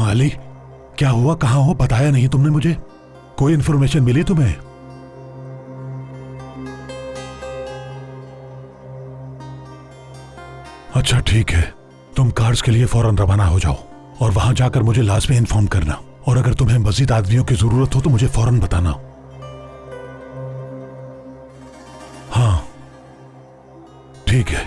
हाँ अली, क्या हुआ? कहाँ हो? बताया नहीं तुमने मुझे। कोई इन्फॉर्मेशन मिली तुम्हें? अच्छा ठीक है, तुम कार्स के लिए फौरन रवाना हो जाओ और वहां जाकर मुझे लाजमी इन्फॉर्म करना। और अगर तुम्हें मजीद आदमियों की जरूरत हो तो मुझे फौरन बताना। हाँ ठीक है।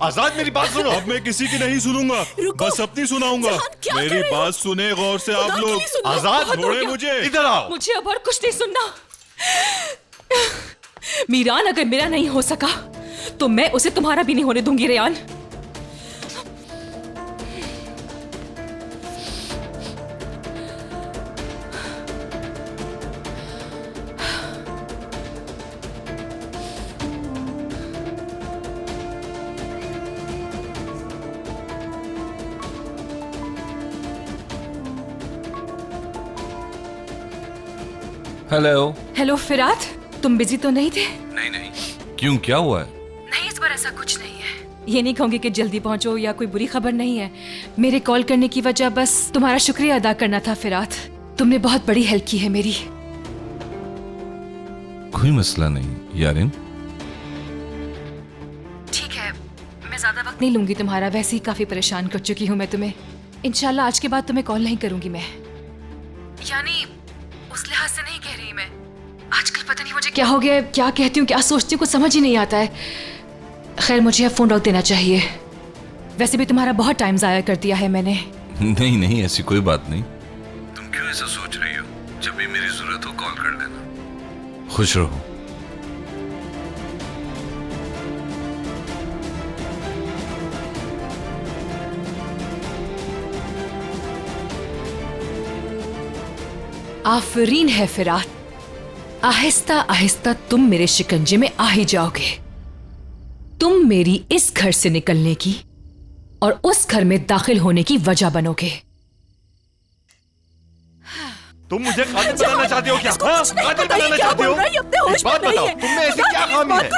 आजाद मेरी बात सुनो। अब मैं किसी की नहीं सुनूंगा, बस अपनी सुनाऊंगा। मेरी बात सुने गौर से आप लोग। आजाद छोड़े मुझे, इधर आओ। मुझे अब और कुछ नहीं सुनना। मीरान अगर मेरा नहीं हो सका तो मैं उसे तुम्हारा भी नहीं होने दूंगी रेयान। हेलो। हेलो फिरात, तुम बिजी तो नहीं थे? नहीं नहीं, क्यों, क्या हुआ है? नहीं, इस बार ऐसा कुछ नहीं है। ये नहीं कहूंगी कि जल्दी पहुंचो या कोई बुरी खबर नहीं है। मेरे कॉल करने की वजह बस तुम्हारा शुक्रिया अदा करना था फिरात। तुमने बहुत बड़ी हेल्प की है मेरी। कोई मसला नहीं यारिन। ठीक है, मैं ज्यादा वक्त नहीं लूंगी तुम्हारा, वैसे ही काफी परेशान कर चुकी हूँ मैं तुम्हें। इंशाल्लाह आज के बाद तुम्हें कॉल नहीं करूंगी मैं। यानी उस लिहाज से नहीं कह रही मैं। आजकल पता नहीं मुझे क्या हो गया है, क्या कहती हूँ क्या सोचती हूँ कुछ समझ ही नहीं आता है। खैर मुझे अब फोन रख देना चाहिए। वैसे भी तुम्हारा बहुत टाइम जाया कर दिया है मैंने। नहीं नहीं, ऐसी कोई बात नहीं। तुम क्यों ऐसा सोच रही हो? जब भी मेरी जरूरत हो कॉल कर देना। खुश रहो। आफरीन है फिरात, आहिस्ता आहिस्ता तुम मेरे शिकंजे में आ ही जाओगे। तुम मेरी इस घर से निकलने की और उस घर में दाखिल होने की वजह बनोगे। तुम मुझे कातिल बनाना चाहते हो क्या? हाँ? कातिल बनाना चाहते हो? एक बात बताओ, तुमने ऐसी क्या खामी है?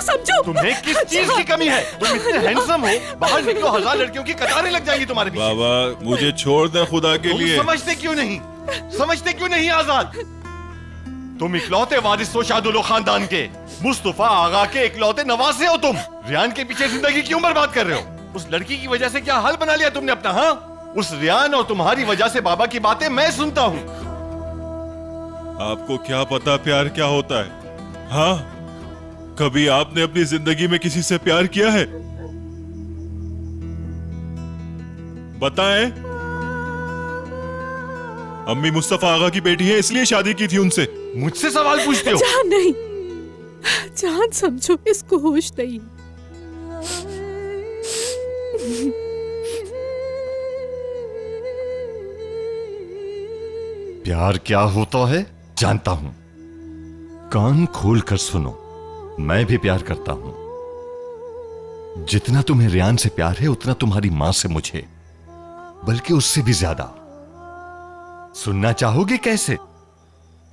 तुम्हें किस चीज की कमी है? तुम इतने हैंडसम हो, बाहर निकलो 1000 लड़कियों की कतारें लग जाएंगी तुम्हारे पीछे। बाबा मुझे छोड़ दे खुदा के लिए। समझते क्यों नहीं? समझते क्यों नहीं आजाद? तुम इकलौते वारिस हो शाहदुल्लो खानदान के, मुस्तफा आगा के इकलौते नवासे हो तुम। रियान के पीछे जिंदगी क्यों बर्बाद कर रहे हो? उस लड़की की वजह से क्या हाल बना लिया तुमने अपना? हाँ, उस रियान और तुम्हारी वजह से बाबा की बातें मैं सुनता हूँ। आपको क्या पता प्यार क्या होता है? हाँ, कभी आपने अपनी जिंदगी में किसी से प्यार किया है? बताएं। अम्मी मुस्तफा आगा की बेटी है इसलिए शादी की थी उनसे। मुझसे सवाल पूछते हो? जान नहीं, जान समझो, इसको होश नहीं। प्यार क्या होता है जानता हूं। कान खोल कर सुनो, मैं भी प्यार करता हूं। जितना तुम्हें रियान से प्यार है उतना तुम्हारी मां से मुझे, बल्कि उससे भी ज्यादा। सुनना चाहोगे कैसे?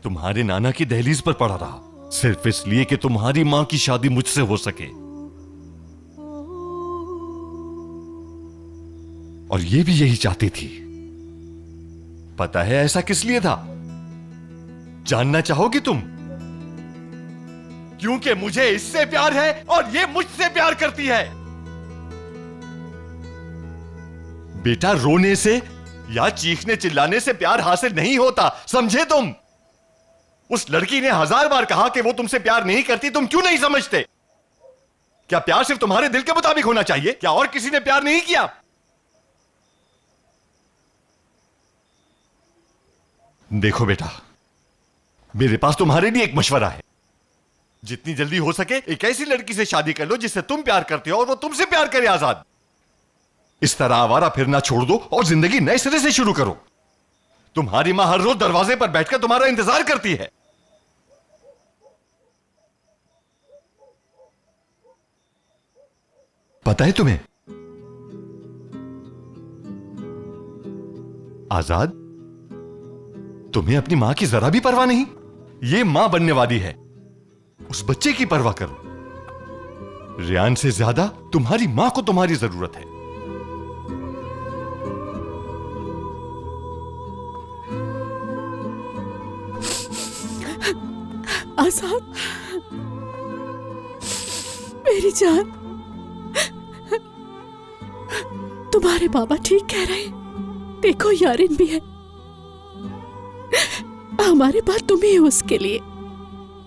तुम्हारे नाना की दहलीज पर पड़ा रहा सिर्फ इसलिए कि तुम्हारी मां की शादी मुझसे हो सके। और ये भी यही चाहती थी। पता है ऐसा किस लिए था? जानना चाहोगे तुम? क्योंकि मुझे इससे प्यार है और ये मुझसे प्यार करती है। बेटा, रोने से या चीखने चिल्लाने से प्यार हासिल नहीं होता, समझे तुम? उस लड़की ने 1000 बार कहा कि वो तुमसे प्यार नहीं करती, तुम क्यों नहीं समझते? क्या प्यार सिर्फ तुम्हारे दिल के मुताबिक होना चाहिए? क्या और किसी ने प्यार नहीं किया? देखो बेटा, मेरे पास तुम्हारे लिए एक मशवरा है। जितनी जल्दी हो सके एक ऐसी लड़की से शादी कर लो जिससे तुम प्यार करते हो और वो तुमसे प्यार करे। आजाद, इस तरह आवारा फिरना छोड़ दो और जिंदगी नए सिरे से शुरू करो। तुम्हारी मां हर रोज दरवाजे पर बैठकर तुम्हारा इंतजार करती है। पता है तुम्हें आजाद, तुम्हें अपनी मां की जरा भी परवाह नहीं। ये मां बनने वाली है, उस बच्चे की परवाह करो। रियान से ज्यादा तुम्हारी मां को तुम्हारी जरूरत है। आजाद, मेरी जान, तुम्हारे बाबा ठीक कह रहे हैं। देखो यारिन भी है, हमारे पास तुम ही हो उसके लिए।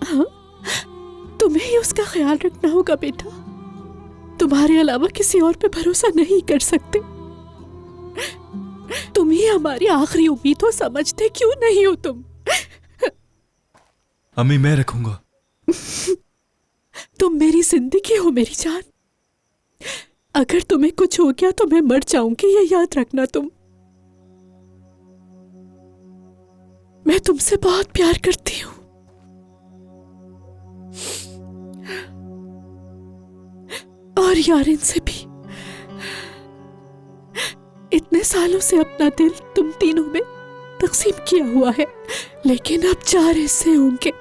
हाँ, तुम्हें ही उसका ख्याल रखना होगा बेटा। तुम्हारे अलावा किसी और पे भरोसा नहीं कर सकते। तुम ही हमारी आखिरी उम्मीद हो, समझते क्यों नहीं हो तुम? अम्मी मैं रखूंगा। तुम मेरी जिंदगी हो मेरी जान। अगर तुम्हें कुछ हो गया तो मैं मर जाऊंगी, ये याद रखना तुम। मैं तुमसे बहुत प्यार करती हूँ। और यारिन से भी। इतने सालों से अपना दिल तुम तीनों में तकसीम किया हुआ है, लेकिन अब 4 हिस्से होंगे।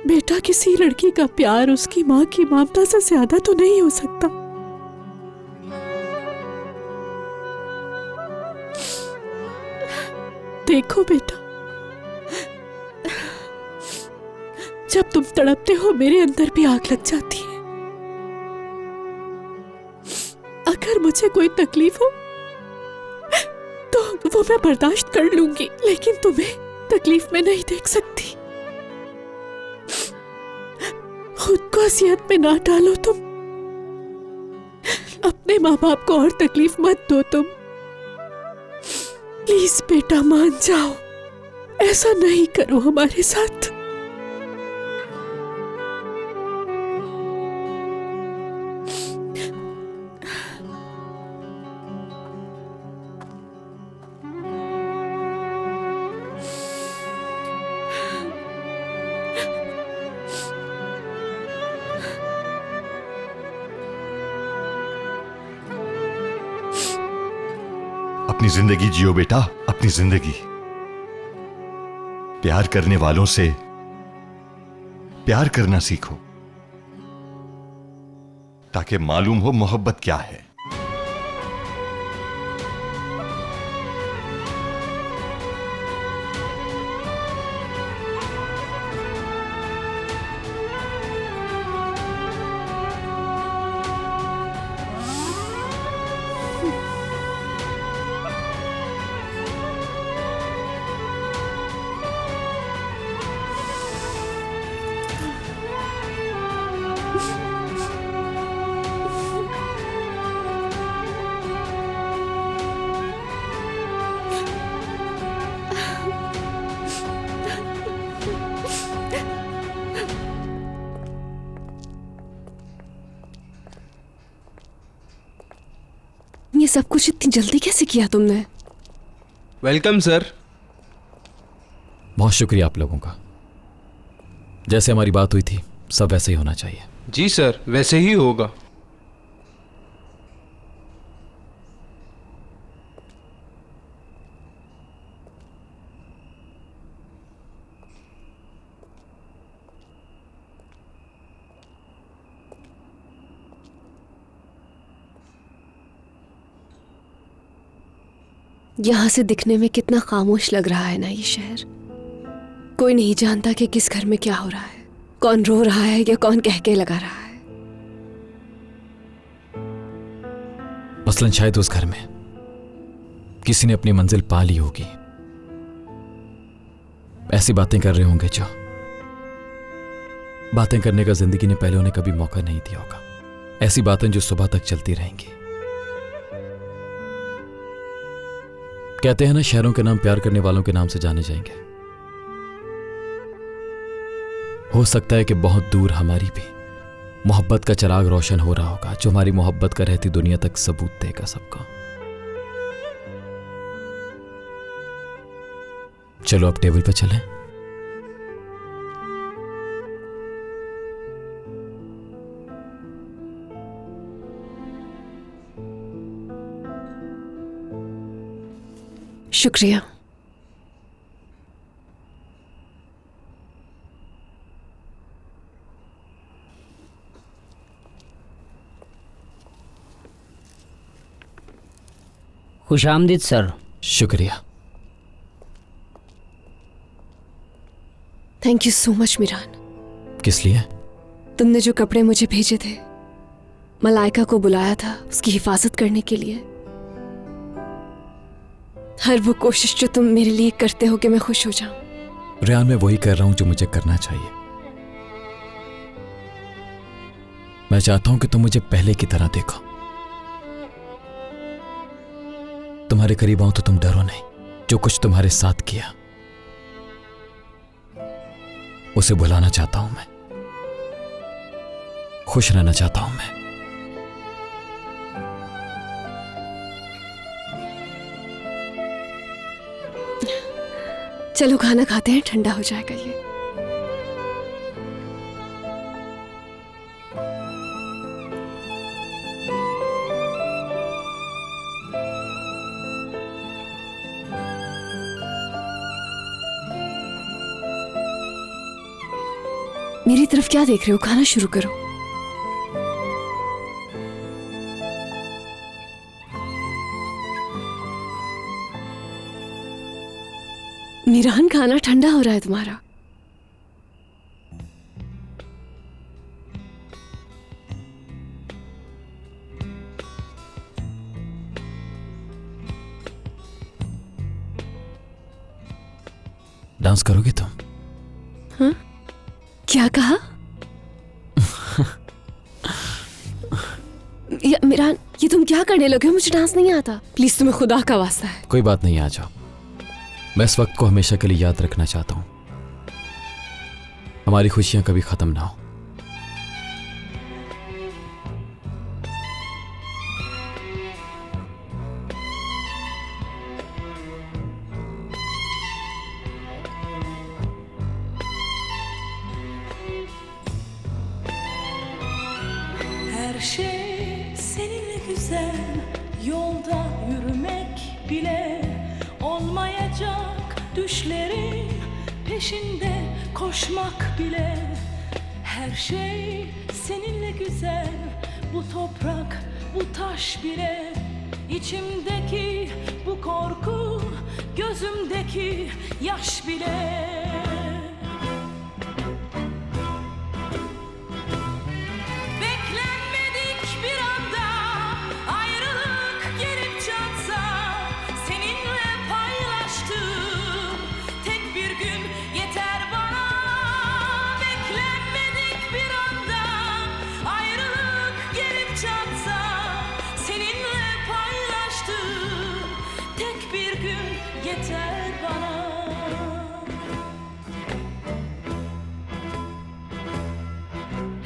बेटा, किसी लड़की का प्यार उसकी मां की ममता से ज्यादा तो नहीं हो सकता। देखो बेटा, जब तुम तड़पते हो मेरे अंदर भी आग लग जाती है। अगर मुझे कोई तकलीफ हो तो वो मैं बर्दाश्त कर लूंगी, लेकिन तुम्हें तकलीफ में नहीं देख सकती। खुद को असियत में ना डालो तुम। अपने माँ बाप को और तकलीफ मत दो तुम। प्लीज बेटा मान जाओ, ऐसा नहीं करो हमारे साथ। अपनी जिंदगी जियो बेटा, अपनी जिंदगी। प्यार करने वालों से प्यार करना सीखो, ताकि मालूम हो मोहब्बत क्या है। ये सब कुछ इतनी जल्दी कैसे किया तुमने? Welcome sir. बहुत शुक्रिया आप लोगों का। जैसे हमारी बात हुई थी सब वैसे ही होना चाहिए। जी सर, वैसे ही होगा। यहाँ से दिखने में कितना खामोश लग रहा है ना ये शहर। कोई नहीं जानता कि किस घर में क्या हो रहा है, कौन रो रहा है या कौन कह के लगा रहा है। मसलन शायद उस घर में किसी ने अपनी मंजिल पा ली होगी। ऐसी बातें कर रहे होंगे जो बातें करने का जिंदगी ने पहले उन्हें कभी मौका नहीं दिया होगा। ऐसी बातें जो सुबह तक चलती रहेंगी। कहते हैं ना, शहरों के नाम प्यार करने वालों के नाम से जाने जाएंगे। हो सकता है कि बहुत दूर हमारी भी मोहब्बत का चिराग रोशन हो रहा होगा, जो हमारी मोहब्बत का रहती दुनिया तक सबूत देगा सबका। चलो अब टेबल पे चलें। शुक्रिया। खुशामदीद सर। शुक्रिया। Thank you so much Miran. किस लिए? तुमने जो कपड़े मुझे भेजे थे, मलाइका को बुलाया था उसकी हिफाजत करने के लिए। हर वो कोशिश जो तुम मेरे लिए करते हो कि मैं खुश हो जाऊं। रेहान, मैं वही कर रहा हूं जो मुझे करना चाहिए। मैं चाहता हूं कि तुम मुझे पहले की तरह देखो। तुम्हारे करीब आऊं तो तुम डरो नहीं। जो कुछ तुम्हारे साथ किया उसे भुलाना चाहता हूं मैं। खुश रहना चाहता हूं मैं। चलो खाना खाते हैं, ठंडा हो जाएगा ये। मेरी तरफ क्या देख रहे हो? खाना शुरू करो। मिरान, खाना ठंडा हो रहा है तुम्हारा। डांस करोगे तुम? हाँ? क्या कहा? मिरान, ये तुम क्या करने लगे हो? मुझे डांस नहीं आता। प्लीज, तुम्हें खुदा का वास्ता है। कोई बात नहीं, आ जाओ। मैं इस वक्त को हमेशा के लिए याद रखना चाहता हूं। हमारी खुशियां कभी खत्म ना हो। Her şey seninle güzel, yolda yürümek bile olmayacak, düşlerin peşinde koşmak bile. Her şey seninle güzel, bu toprak, bu taş bile. İçimdeki bu korku, gözümdeki yaş bile.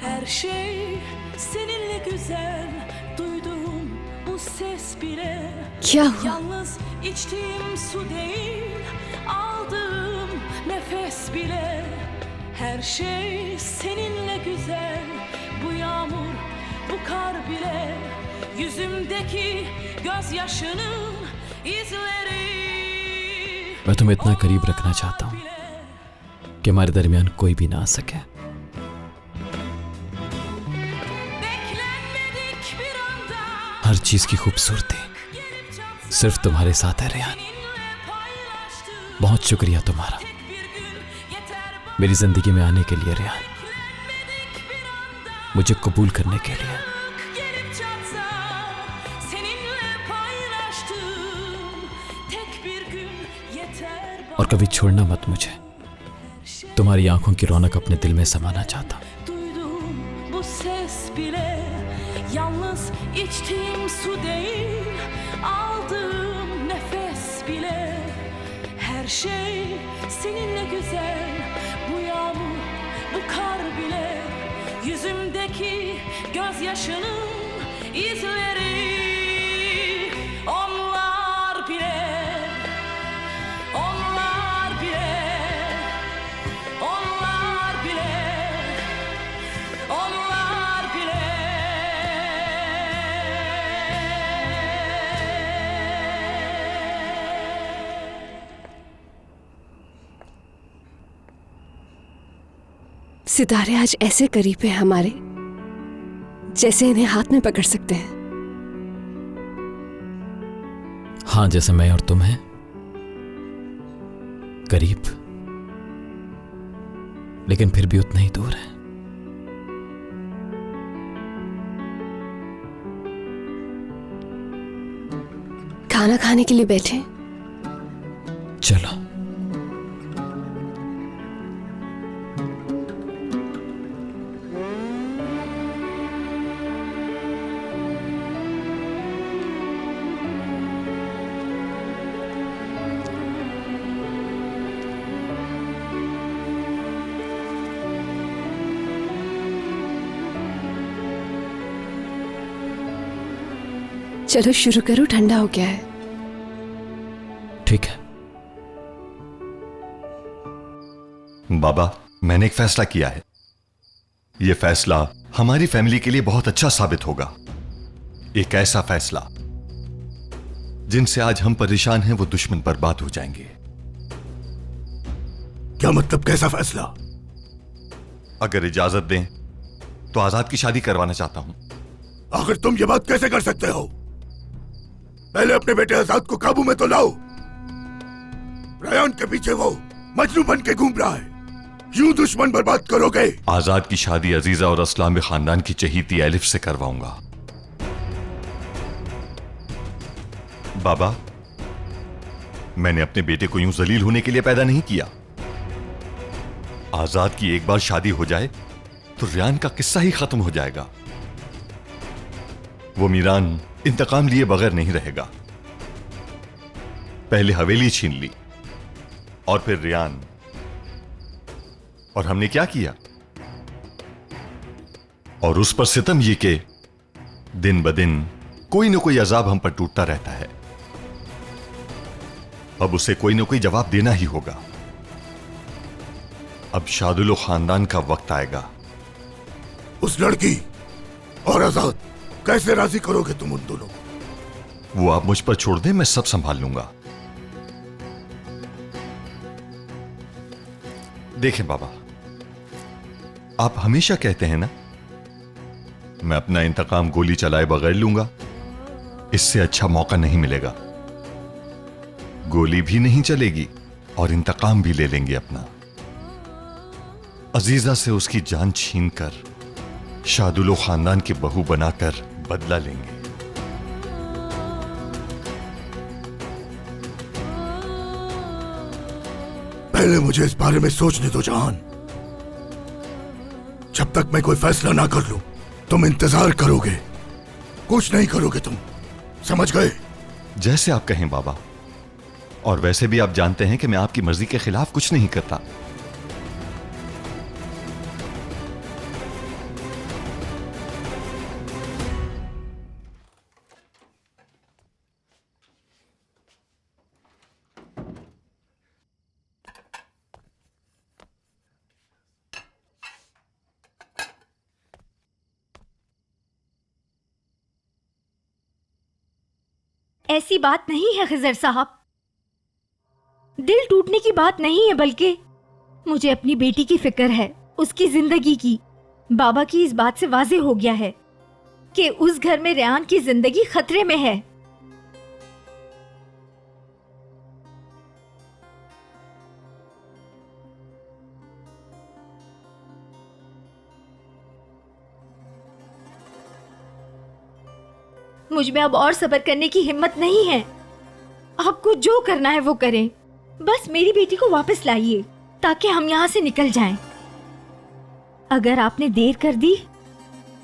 Her şey seninle güzel, duyduğum bu ses bile. क्या हुआ? Yalnız içtiğim su değil, aldığım nefes bile. Her şey seninle güzel, bu yağmur, bu kar bile. Yüzümdeki gözyaşının izleri. मैं तुम्हें इतना करीब रखना चाहता हूं कि हमारे दरमियान कोई भी ना आ सके। हर चीज की खूबसूरती सिर्फ तुम्हारे साथ है रेहान। बहुत शुक्रिया तुम्हारा मेरी जिंदगी में आने के लिए रेहान, मुझे कबूल करने के लिए। और कभी छोड़ना मत मुझे। तुम्हारी आंखों की रौनक अपने दिल में समाना चाहता हूं। Duyduğum bu ses bile, yalnız içtiğim su değil, aldığım nefes bile. Her şey seninle güzel, bu yağmur, bu kar bile. Yüzümdeki gözyaşının izleri. Onlar bile, onlar bile, onlar bile, onlar bile. सितारे आज ऐसे करीब हैं हमारे, जैसे इन्हें हाथ में पकड़ सकते हैं। हाँ, जैसे मैं और तुम हैं, करीब, लेकिन फिर भी उतना ही दूर है। खाना खाने के लिए बैठे? चलो। चलो शुरू करो, ठंडा हो गया है। ठीक है। बाबा, मैंने एक फैसला किया है। यह फैसला हमारी फैमिली के लिए बहुत अच्छा साबित होगा। एक ऐसा फैसला जिनसे आज हम परेशान हैं, वो दुश्मन बर्बाद हो जाएंगे। क्या मतलब, कैसा फैसला? अगर इजाजत दें तो आजाद की शादी करवाना चाहता हूं। आखिर तुम ये बात कैसे कर सकते हो? पहले अपने बेटे आजाद को काबू में तो लाओ। रयान के पीछे वो मजनू बन के घूम रहा है, यूं दुश्मन बर्बाद करोगे? आजाद की शादी अजीजा और असलामी खानदान की चहीती एलिफ से करवाऊंगा। बाबा, मैंने अपने बेटे को यूं जलील होने के लिए पैदा नहीं किया। आजाद की एक बार शादी हो जाए तो रियान का किस्सा ही खत्म हो जाएगा। वो मीरान इंतकाम लिए बगैर नहीं रहेगा। पहले हवेली छीन ली और फिर रियान, और हमने क्या किया? और उस पर सितम ये कि दिन ब दिन कोई ना कोई अजाब हम पर टूटता रहता है। अब उसे कोई ना कोई जवाब देना ही होगा। अब शादुल खानदान का वक्त आएगा। उस लड़की और आजाद कैसे राजी करोगे तुम उन दोनों? वो आप मुझ पर छोड़ दें, मैं सब संभाल लूंगा। देखें बाबा, आप हमेशा कहते हैं ना, मैं अपना इंतकाम गोली चलाए बगैर लूंगा। इससे अच्छा मौका नहीं मिलेगा। गोली भी नहीं चलेगी और इंतकाम भी ले लेंगे अपना। अजीजा से उसकी जान छीनकर शादुलो खानदान की बहू बनाकर बदला लेंगे। पहले मुझे इस बारे में सोचने दो जहान। जब तक मैं कोई फैसला ना कर लूं, तुम इंतजार करोगे, कुछ नहीं करोगे तुम, समझ गए? जैसे आप कहें बाबा। और वैसे भी आप जानते हैं कि मैं आपकी मर्जी के खिलाफ कुछ नहीं करता। ऐसी बात नहीं है खिजर साहब, दिल टूटने की बात नहीं है, बल्कि मुझे अपनी बेटी की फिक्र है, उसकी जिंदगी की। बाबा की इस बात से वाज़ेह हो गया है कि उस घर में रेहान की जिंदगी खतरे में है। मुझ में अब और सब्र करने की हिम्मत नहीं है। आपको जो करना है वो करें, बस मेरी बेटी को वापस लाइए ताकि हम यहाँ से निकल जाएं। अगर आपने देर कर दी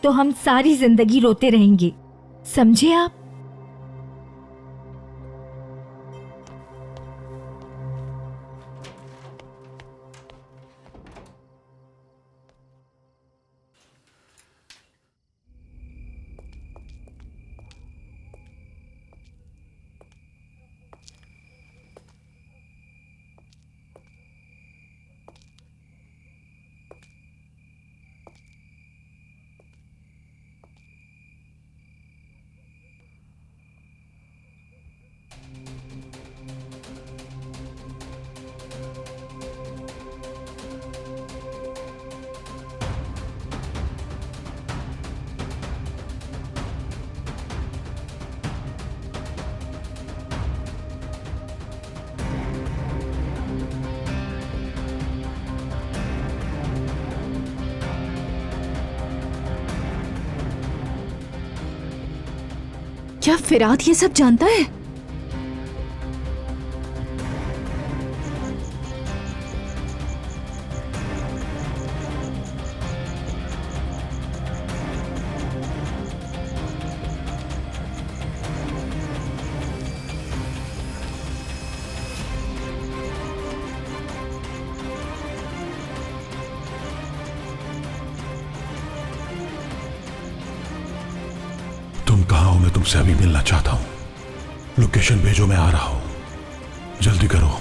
तो हम सारी जिंदगी रोते रहेंगे, समझे आप? क्या फिराद ये सब जानता है? तुम कहाँ हो? मैं तुमसे अभी मिलना चाहता हूं। लोकेशन भेजो, मैं आ रहा हूं। जल्दी करो।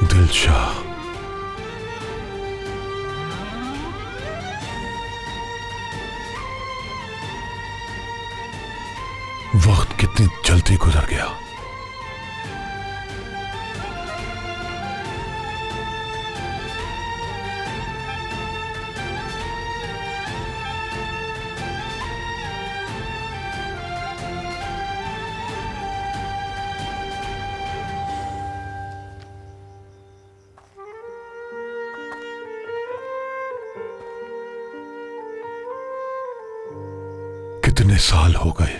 दिलशाह, वक्त कितनी जल्दी गुजर गया। कितने साल हो गए।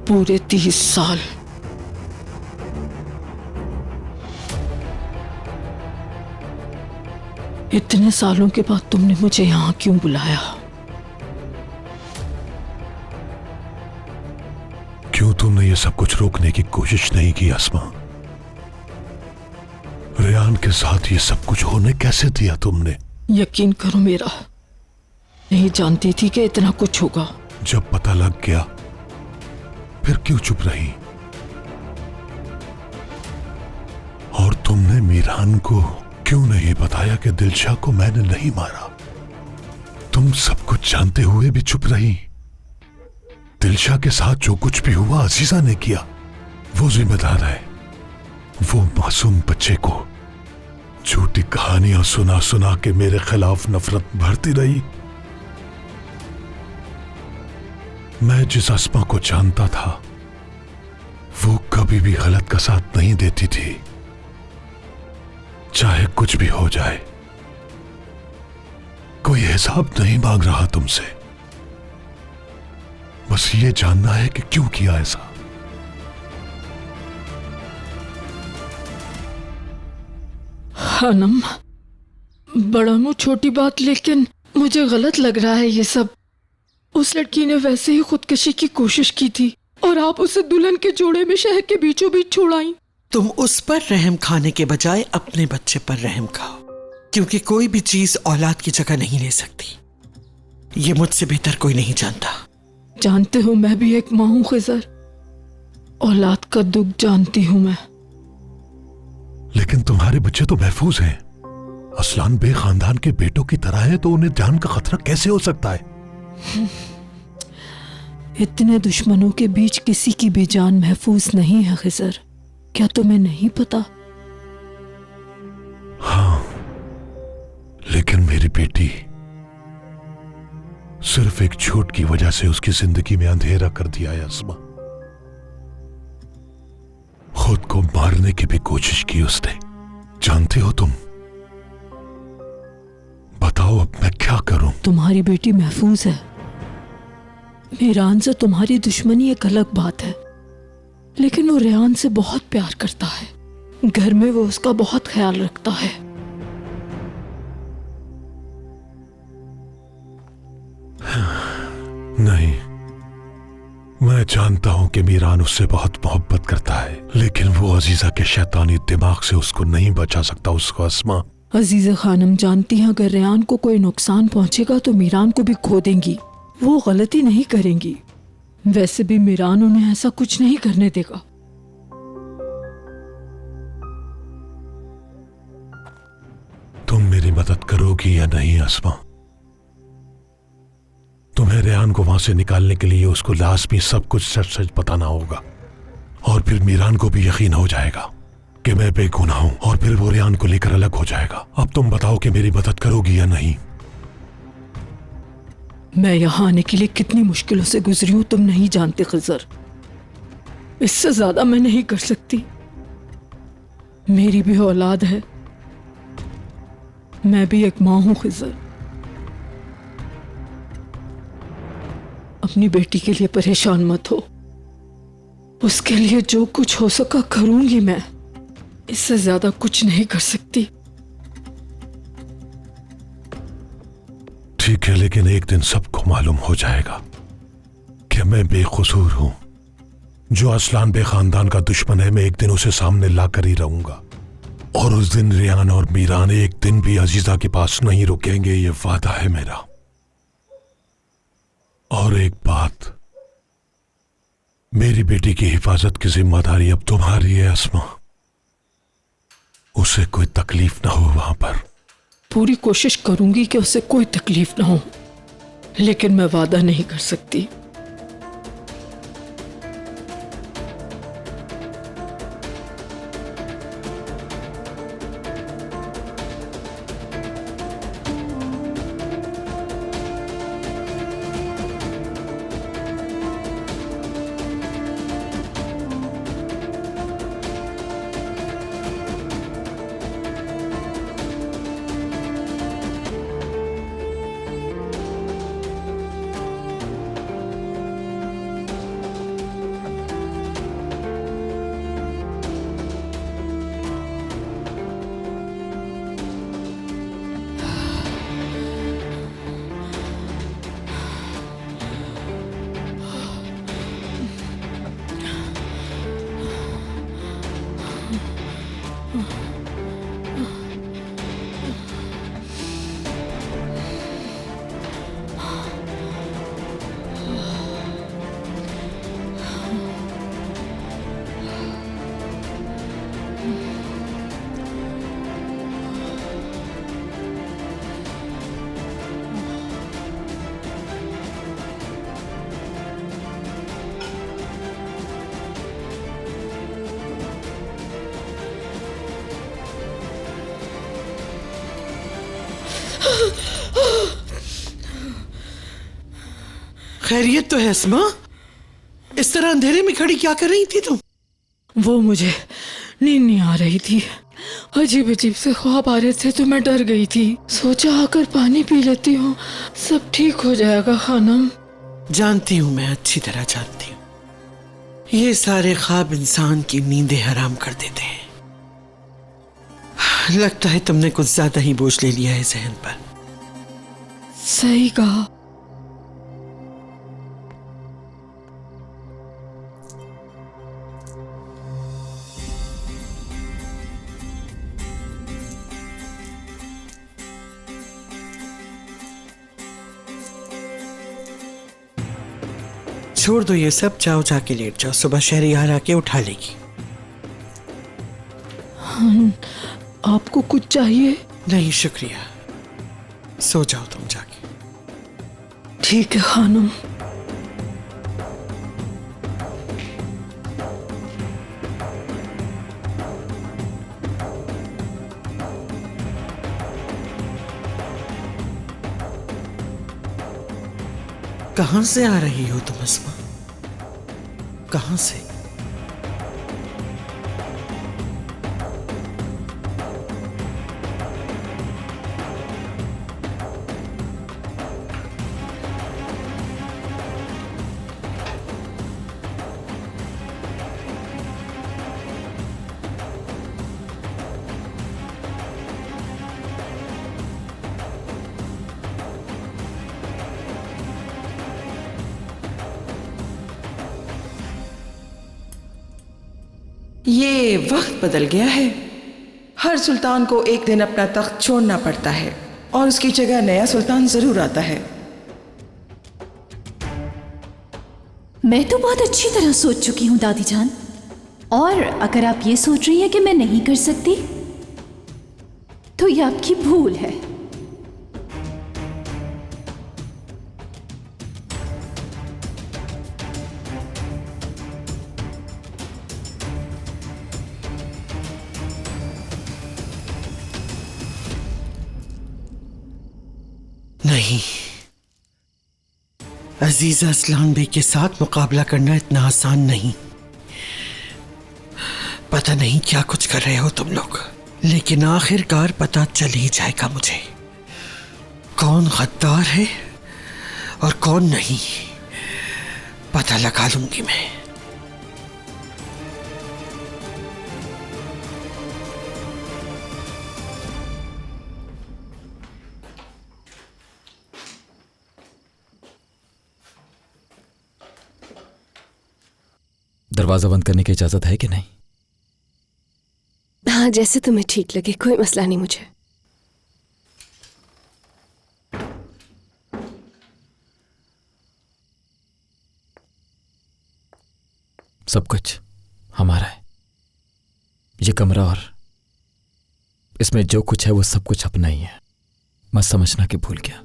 पूरे 30 साल। इतने सालों के बाद तुमने मुझे यहां क्यों बुलाया? क्यों तुमने ये सब कुछ रोकने की कोशिश नहीं की अस्मा? रेयान के साथ ये सब कुछ होने कैसे दिया तुमने? यकीन करो मेरा, नहीं जानती थी कि इतना कुछ होगा। जब पता लग गया फिर क्यों चुप रही? और तुमने मीरान को क्यों नहीं बताया कि दिलशाह को मैंने नहीं मारा? तुम सब कुछ जानते हुए भी चुप रही। दिलशाह के साथ जो कुछ भी हुआ अजीजा ने किया, वो जिम्मेदार है। वो मासूम बच्चे को झूठी कहानियां सुना सुना के मेरे खिलाफ नफरत भरती रही। मैं जिस अस्मा को जानता था वो कभी भी गलत का साथ नहीं देती थी, चाहे कुछ भी हो जाए। कोई हिसाब नहीं मांग रहा तुमसे, बस ये जानना है कि क्यों किया ऐसा। हनम, बड़ा मुंह छोटी बात, लेकिन मुझे गलत लग रहा है ये सब। उस लड़की ने वैसे ही खुदकशी की कोशिश की थी और आप उसे दुल्हन के जोड़े में शहर के बीचों बीच छोड़ आई। तुम उस पर रहम खाने के बजाय अपने बच्चे पर रहम खाओ, क्योंकि कोई भी चीज औलाद की जगह नहीं ले सकती। ये मुझसे बेहतर कोई नहीं जानता। जानते हो मैं भी एक माँ हूँ खिजर, औलाद का दुख जानती हूं मैं। लेकिन तुम्हारे बच्चे तो महफूज हैं। असलान बे खानदान के बेटों की तरह है, तो उन्हें जान का खतरा कैसे हो सकता है? इतने दुश्मनों के बीच किसी की भी जान महफूज नहीं है खिजर, क्या तुम्हें नहीं पता? हाँ, लेकिन मेरी बेटी, सिर्फ एक झूठ की वजह से उसकी जिंदगी में अंधेरा कर दिया है अस्मा। खुद को मारने की भी कोशिश की उसने। जानते हो तुम? बताओ अब मैं क्या करूं? तुम्हारी बेटी महफूज है। मीरान से तुम्हारी दुश्मनी एक अलग बात है, लेकिन वो रेहान से बहुत प्यार करता है। घर में वो उसका बहुत ख्याल रखता है। नहीं, मैं जानता हूं कि मीरान उससे बहुत मोहब्बत करता है, लेकिन वो अजीजा के शैतानी दिमाग से उसको नहीं बचा सकता उसको अस्मा। अजीजा खानम जानती हैं अगर रेहान को कोई नुकसान पहुंचेगा तो मीरान को भी खो देंगी। वो गलती नहीं करेंगी। वैसे भी मीरान उन्हें ऐसा कुछ नहीं करने देगा। तुम मेरी मदद करोगी या नहीं अस्मा? तुम्हें रेहान को वहां से निकालने के लिए उसको लाजमी सब कुछ सच सच बताना होगा, और फिर मीरान को भी यकीन हो जाएगा कि मैं बेगुनाह हूं, और फिर वो रेहान को लेकर अलग हो जाएगा। अब तुम बताओ कि मेरी मदद करोगी या नहीं? मैं यहाँ आने के लिए कितनी मुश्किलों से गुजरी हूं तुम नहीं जानते खिजर। इससे ज्यादा मैं नहीं कर सकती। मेरी भी औलाद है, मैं भी एक मां हूं खिजर। अपनी बेटी के लिए परेशान मत हो। उसके लिए जो कुछ हो सका करूंगी मैं। इससे ज्यादा कुछ नहीं कर सकती। ठीक है, लेकिन एक दिन सबको मालूम हो जाएगा कि मैं बेकसूर हूं। जो असलान बे खानदान का दुश्मन है, मैं एक दिन उसे सामने लाकर ही रहूंगा, और उस दिन रेहान और मीरान एक दिन भी अजीजा के पास नहीं रुकेंगे। ये वादा है मेरा। और एक बात, मेरी बेटी की हिफाजत की जिम्मेदारी अब तुम्हारी है अस्मा। उसे कोई तकलीफ ना हो वहां पर। पूरी कोशिश करूंगी कि उसे कोई तकलीफ ना हो, लेकिन मैं वादा नहीं कर सकती। खैरियत तो है अस्मा? इस तरह अंधेरे में खड़ी क्या कर रही थी तुम? वो मुझे नींद नहीं आ रही थी। अजीब अजीब से ख्वाब आ रहे थे तो मैं डर गई थी। सोचा आकर पानी पी लेती हूँ, सब ठीक हो जाएगा खानम। जानती हूँ, मैं अच्छी तरह जानती हूँ। ये सारे ख्वाब इंसान की नींदें हराम कर देते हैं। लगता है तुमने कुछ ज्यादा ही बोझ ले लिया है जहन पर। सही कहा। छोड़ दो ये सब, जाओ जाके लेट जाओ, सुबह शहरियार आके उठा लेगी। आपको कुछ चाहिए? नहीं शुक्रिया, सो जाओ तुम जाके। ठीक है खानम। कहां से आ रही हो तुम अस्मा? कहां से? ये वक्त बदल गया है। हर सुल्तान को एक दिन अपना तख्त छोड़ना पड़ता है और उसकी जगह नया सुल्तान जरूर आता है। मैं तो बहुत अच्छी तरह सोच चुकी हूँ दादी जान, और अगर आप ये सोच रही हैं कि मैं नहीं कर सकती तो ये आपकी भूल है। नहीं, अजीजा असलान बे के साथ मुकाबला करना इतना आसान नहीं। पता नहीं क्या कुछ कर रहे हो तुम लोग, लेकिन आखिरकार पता चल ही जाएगा मुझे कौन गद्दार है और कौन नहीं। पता लगा लूंगी मैं। दरवाजा बंद करने की इजाजत है कि नहीं? हाँ, जैसे तुम्हें ठीक लगे, कोई मसला नहीं मुझे। सब कुछ हमारा है। ये कमरा और इसमें जो कुछ है वो सब कुछ अपना ही है। मत समझना कि भूल गया।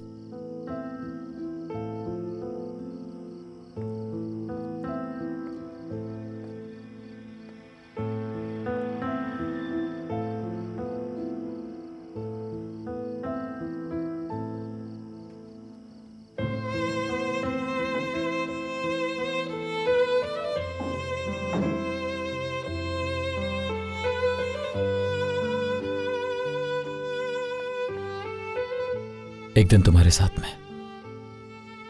एक दिन तुम्हारे साथ में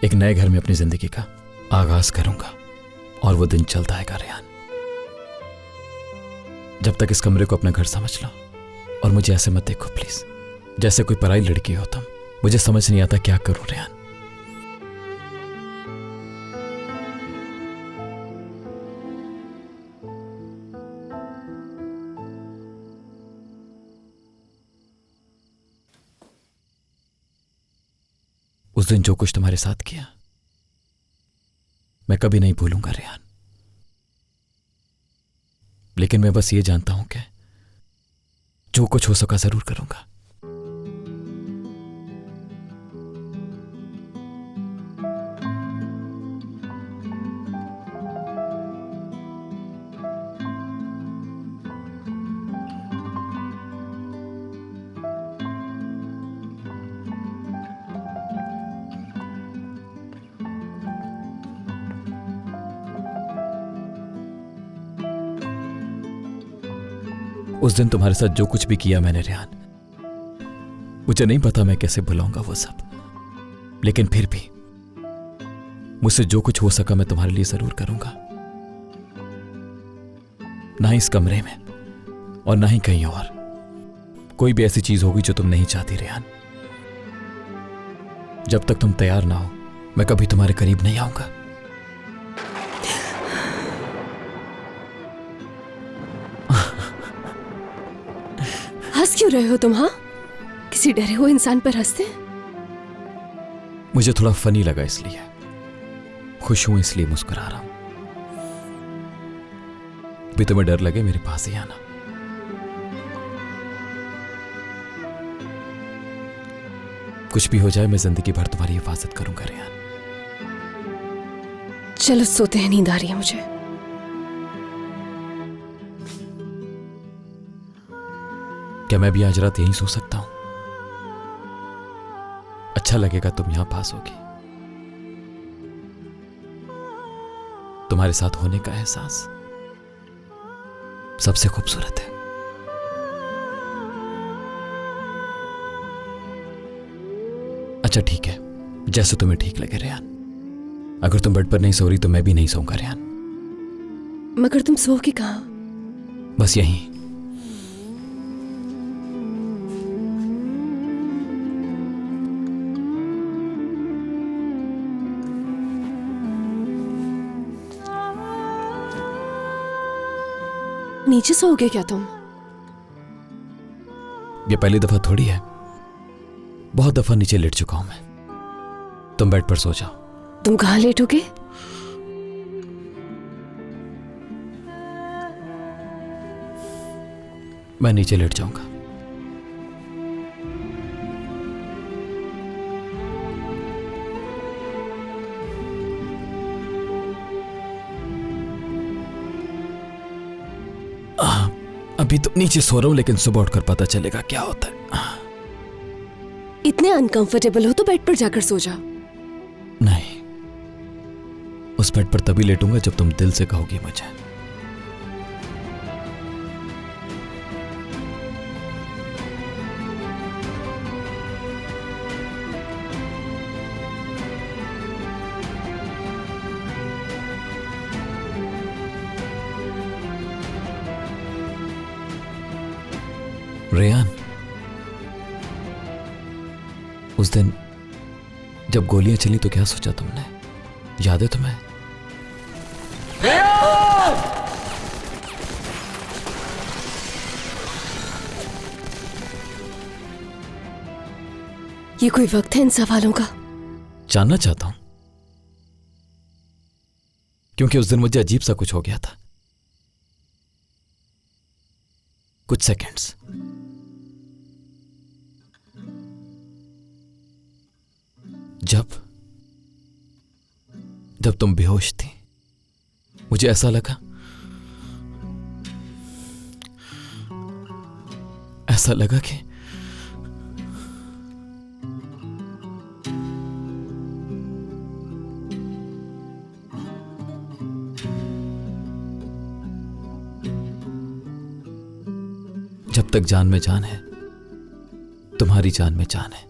एक नए घर में अपनी जिंदगी का आगाज करूंगा और वो दिन चलता है रेहान। जब तक इस कमरे को अपना घर समझ लो और मुझे ऐसे मत देखो प्लीज, जैसे कोई पराई लड़की हो तुम। मुझे समझ नहीं आता क्या करूं रेहान। उस दिन जो कुछ तुम्हारे साथ किया मैं कभी नहीं भूलूंगा रेहान। लेकिन मैं बस ये जानता हूं कि जो कुछ हो सका जरूर करूंगा। उस दिन तुम्हारे साथ जो कुछ भी किया मैंने रेहान, मुझे नहीं पता मैं कैसे भुलाऊंगा वो सब। लेकिन फिर भी मुझसे जो कुछ हो सका मैं तुम्हारे लिए जरूर करूंगा। ना इस कमरे में और ना ही कहीं और। कोई भी ऐसी चीज होगी जो तुम नहीं चाहती रेहान। जब तक तुम तैयार ना हो मैं कभी तुम्हारे करीब नहीं आऊंगा। हंस क्यों रहे हो तुम? हाँ, किसी डरे हुए इंसान पर हंसते? मुझे थोड़ा फनी लगा इसलिए। खुश हूं इसलिए मुस्कुरा रहा हूं। भी तुम्हें डर लगे मेरे पास ही आना। कुछ भी हो जाए मैं जिंदगी भर तुम्हारी हिफाजत करूंगा रेहान। चलो सोते हैं, नींद आ रही है मुझे। क्या मैं भी आज रात यहीं सो सकता हूं? अच्छा लगेगा तुम यहां पास होगी। तुम्हारे साथ होने का एहसास सबसे खूबसूरत है। अच्छा ठीक है, जैसे तुम्हें ठीक लगे रेहान। अगर तुम बेड पर नहीं सो रही तो मैं भी नहीं सोऊंगा रेहान। मगर तुम सोओगे कहाँ? बस यहीं। नीचे सोओगे क्या तुम? ये पहली दफा थोड़ी है, बहुत दफा नीचे लेट चुका हूं मैं। तुम बेड पर सो जाओ। तुम कहाँ लेटोगे? मैं नीचे लेट जाऊंगा। अभी तो नीचे सो रहा हूं, लेकिन सुबह उठकर पता चलेगा क्या होता है। इतने अनकंफर्टेबल हो तो बेड पर जाकर सो जाओ। नहीं, उस बेड पर तभी लेटूंगा जब तुम दिल से कहोगी मुझे। रेहान, उस दिन जब गोलियां चली तो क्या सोचा तुमने? याद है तुम्हें? ये कोई वक्त है इन सवालों का? जानना चाहता हूं क्योंकि उस दिन मुझे अजीब सा कुछ हो गया था। कुछ सेकंड्स। जब तुम बेहोश थी, मुझे ऐसा लगा कि जब तक जान में जान है, तुम्हारी जान में जान है,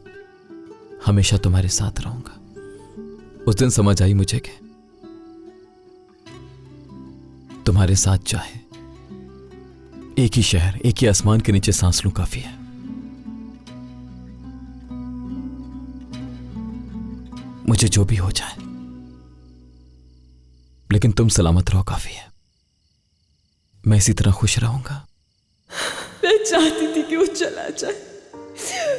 हमेशा तुम्हारे साथ रहूंगा। उस दिन समझ आई मुझे कि तुम्हारे साथ चाहे एक ही शहर, एक ही आसमान के नीचे सांस लूं काफी है। मुझे जो भी हो जाए, लेकिन तुम सलामत रहो काफी है। मैं इसी तरह खुश रहूंगा। मैं चाहती थी कि वो चला जाए,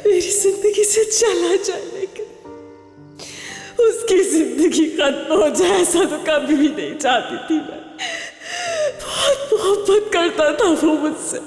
मेरी जिंदगी से चला जाए, लेकिन उसकी जिंदगी खत्म हो जाए ऐसा तो कभी भी नहीं चाहती थी मैं। बहुत मोहब्बत करता था वो मुझसे।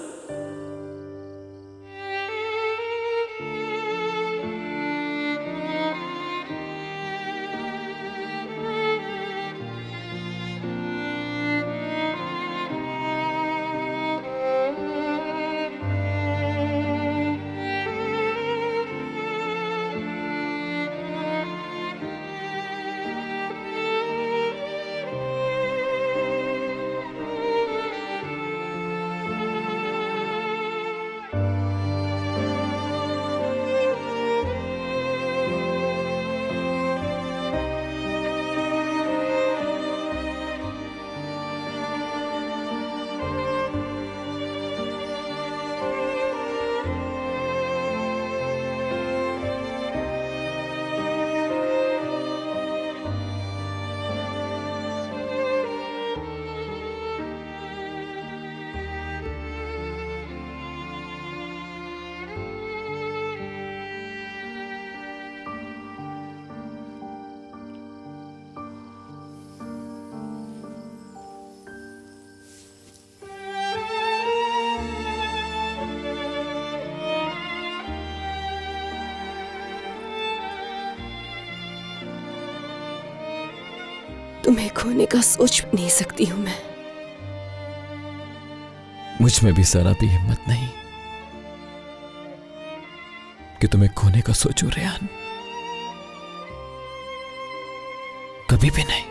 तुम्हें खोने का सोच भी नहीं सकती हूँ मैं। मुझ में भी जरा भी हिम्मत नहीं कि तुम्हें खोने का सोचूं रेहान, कभी भी नहीं।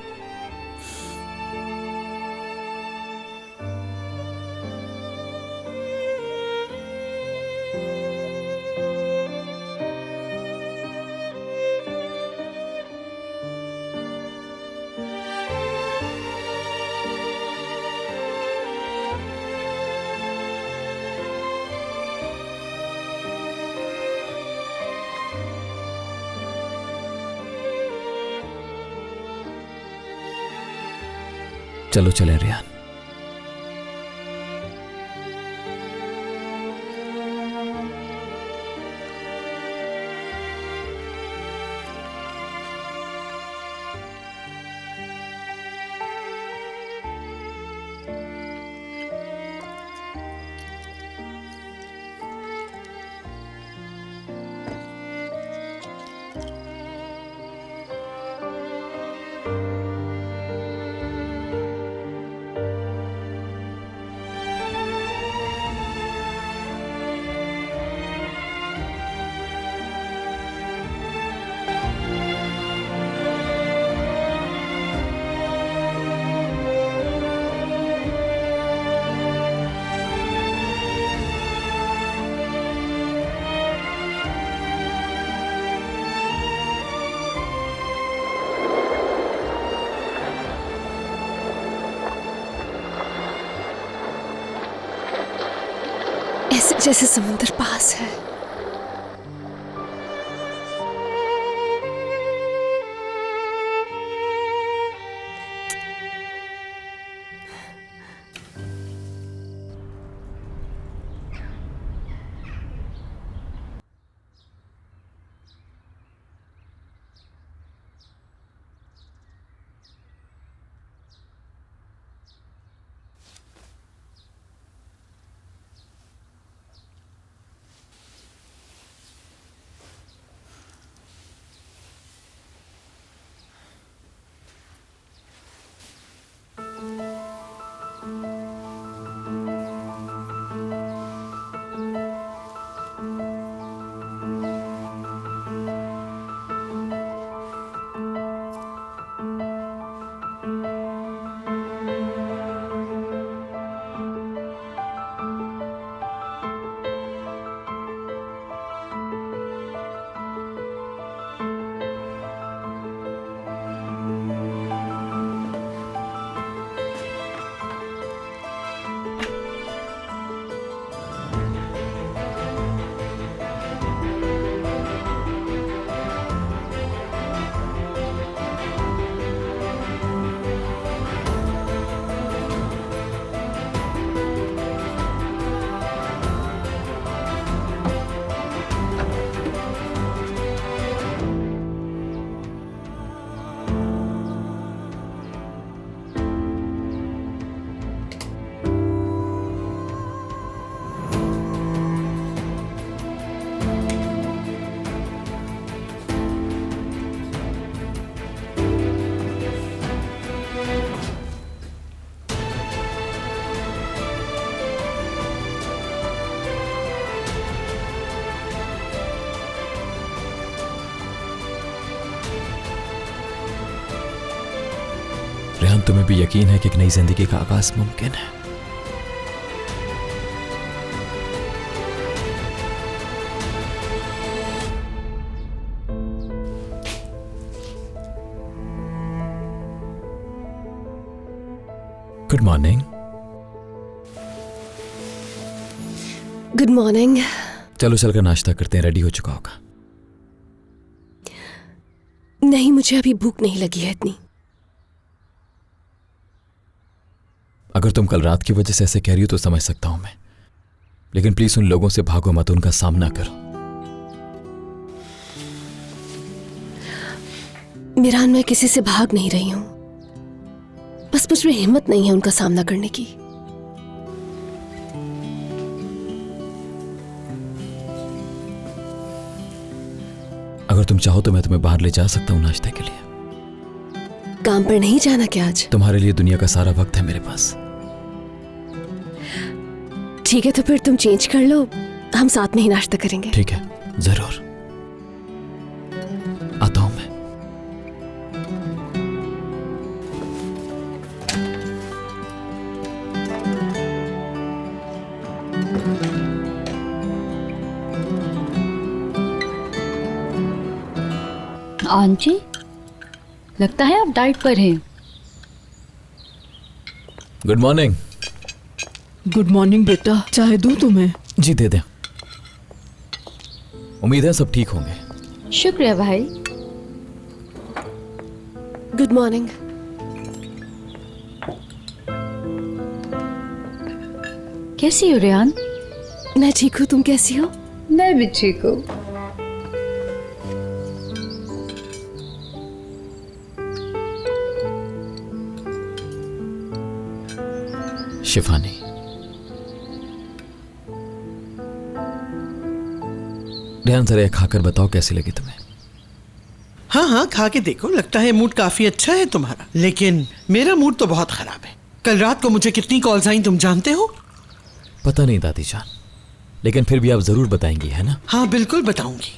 चलो चलें रेहान। ऐसे जैसे समुद्र पास है। रेहान, तुम्हें भी यकीन है कि एक नई जिंदगी का आगाज मुमकिन है? Good morning. Good morning. चलो चलकर नाश्ता करते हैं, रेडी हो चुका होगा। नहीं, मुझे अभी भूख नहीं लगी है इतनी। अगर तुम कल रात की वजह से ऐसे कह रही हो तो समझ सकता हूं मैं, लेकिन प्लीज उन लोगों से भागो मत, उनका सामना करो। मिरान, मैं किसी से भाग नहीं रही हूं, बस मुझ में हिम्मत नहीं है उनका सामना करने की। अगर तुम चाहो तो मैं तुम्हें बाहर ले जा सकता हूं नाश्ते के लिए। काम पर नहीं जाना क्या आज? तुम्हारे लिए दुनिया का सारा वक्त है मेरे पास। ठीक है, तो फिर तुम चेंज कर लो, हम साथ में ही नाश्ता करेंगे। ठीक है, जरूर। आता हूं मैं। आंटी, लगता है आप डाइट पर हैं। Good morning. गुड मॉर्निंग बेटा, चाय दूं तुम्हें? जी दे दें। उम्मीद है सब ठीक होंगे। शुक्रिया भाई। Good morning. कैसी हो रेहान? मैं ठीक हूँ, तुम कैसी हो? मैं भी ठीक हूँ। शिफानी, रेहान जरा खाकर बताओ कैसी लगी तुम्हें? हाँ हाँ, खा के देखो, लगता है मूड काफी अच्छा है तुम्हारा। लेकिन मेरा मूड तो बहुत खराब है। कल रात को मुझे कितनी कॉल्स आई तुम जानते हो? पता नहीं दादी जान, लेकिन फिर भी आप जरूर बताएंगी, है ना? हाँ बिल्कुल बताऊंगी।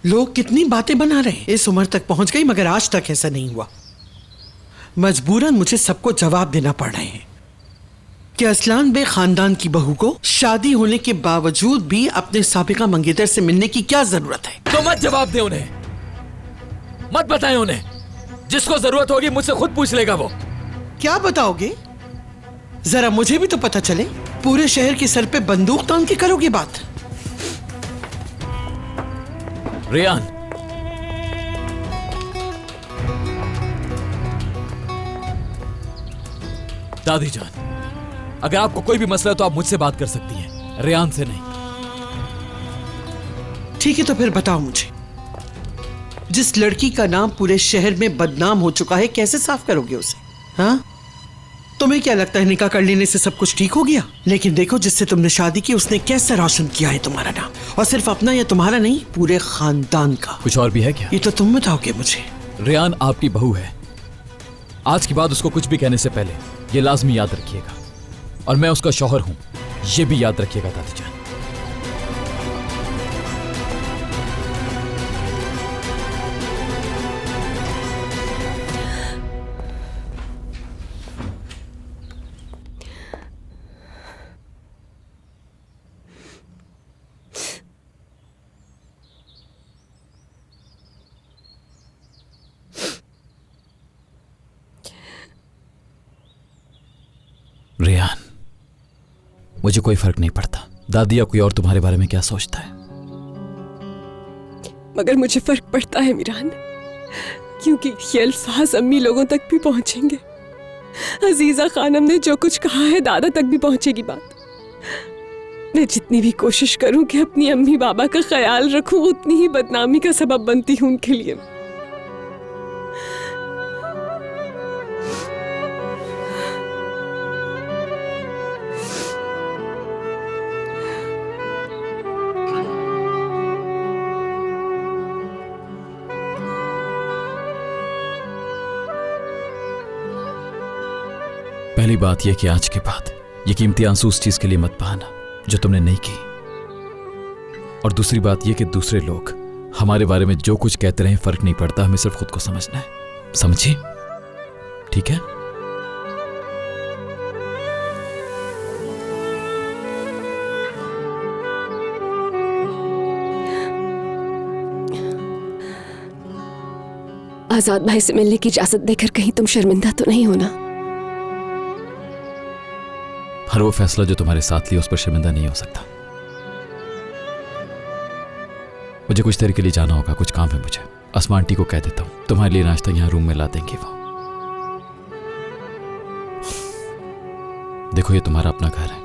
लोग कितनी बातें बना रहे हैं। इस उम्र तक पहुंच गई मगर आज तक ऐसा नहीं हुआ। मजबूरन मुझे सबको जवाब देना पड़ रहे हैं कि असलान बे खानदान की बहू को शादी होने के बावजूद भी अपने साबिका मंगेतर से मिलने की क्या जरूरत है। तो मत जवाब दे उन्हें, मत बताएं उन्हें। जिसको जरूरत होगी मुझसे खुद पूछ लेगा वो। क्या बताओगे? जरा मुझे भी तो पता चले। पूरे शहर के सर पे बंदूक तान के करोगे बात? रेहान, दादी जान, अगर आपको कोई भी मसला है तो आप मुझसे बात कर सकती हैं, रेहान से नहीं। ठीक है, तो फिर बताओ मुझे, जिस लड़की का नाम पूरे शहर में बदनाम हो चुका है, कैसे साफ करोगे उसे? हाँ, तुम्हें क्या लगता है निकाह कर लेने से सब कुछ ठीक हो गया? लेकिन देखो, जिससे तुमने शादी की उसने कैसे रोशन किया है तुम्हारा नाम, और सिर्फ अपना या तुम्हारा नहीं, पूरे खानदान का। कुछ और भी है क्या? ये तो तुम बताओगे मुझे। रेहान आपकी बहू है। आज के बाद उसको कुछ भी कहने से पहले ये लाजमी याद रखिएगा, और मैं उसका शौहर हूं, ये भी याद रखिएगा दादी जान। रेहान, मुझे कोई फर्क नहीं पड़ता दादी या कोई और तुम्हारे बारे में क्या सोचता है, मगर मुझे फर्क पड़ता है मीरान, क्योंकि ये अल्फाज अम्मी लोगों तक भी पहुंचेंगे। अजीजा खानम ने जो कुछ कहा है दादा तक भी पहुंचेगी बात। मैं जितनी भी कोशिश करूं कि अपनी अम्मी बाबा का ख्याल रखूं, उतनी ही बदनामी का सबब बनती हूं उनके लिए। पहली बात यह कि आज के बाद ये कीमती आंसू उस चीज के लिए मत बहाना जो तुमने नहीं की, और दूसरी बात यह कि दूसरे लोग हमारे बारे में जो कुछ कहते रहे फर्क नहीं पड़ता, हमें सिर्फ खुद को समझना है, समझी? ठीक है? आजाद भाई से मिलने की इजाजत देकर कहीं तुम शर्मिंदा तो नहीं होना? हर वो फैसला जो तुम्हारे साथ लिया उस पर शर्मिंदा नहीं हो सकता। मुझे कुछ देर के लिए जाना होगा, कुछ काम है मुझे। अस्मा आंटी को कह देता हूं तुम्हारे लिए नाश्ता यहां रूम में ला देंगे वो। देखो, ये तुम्हारा अपना घर है,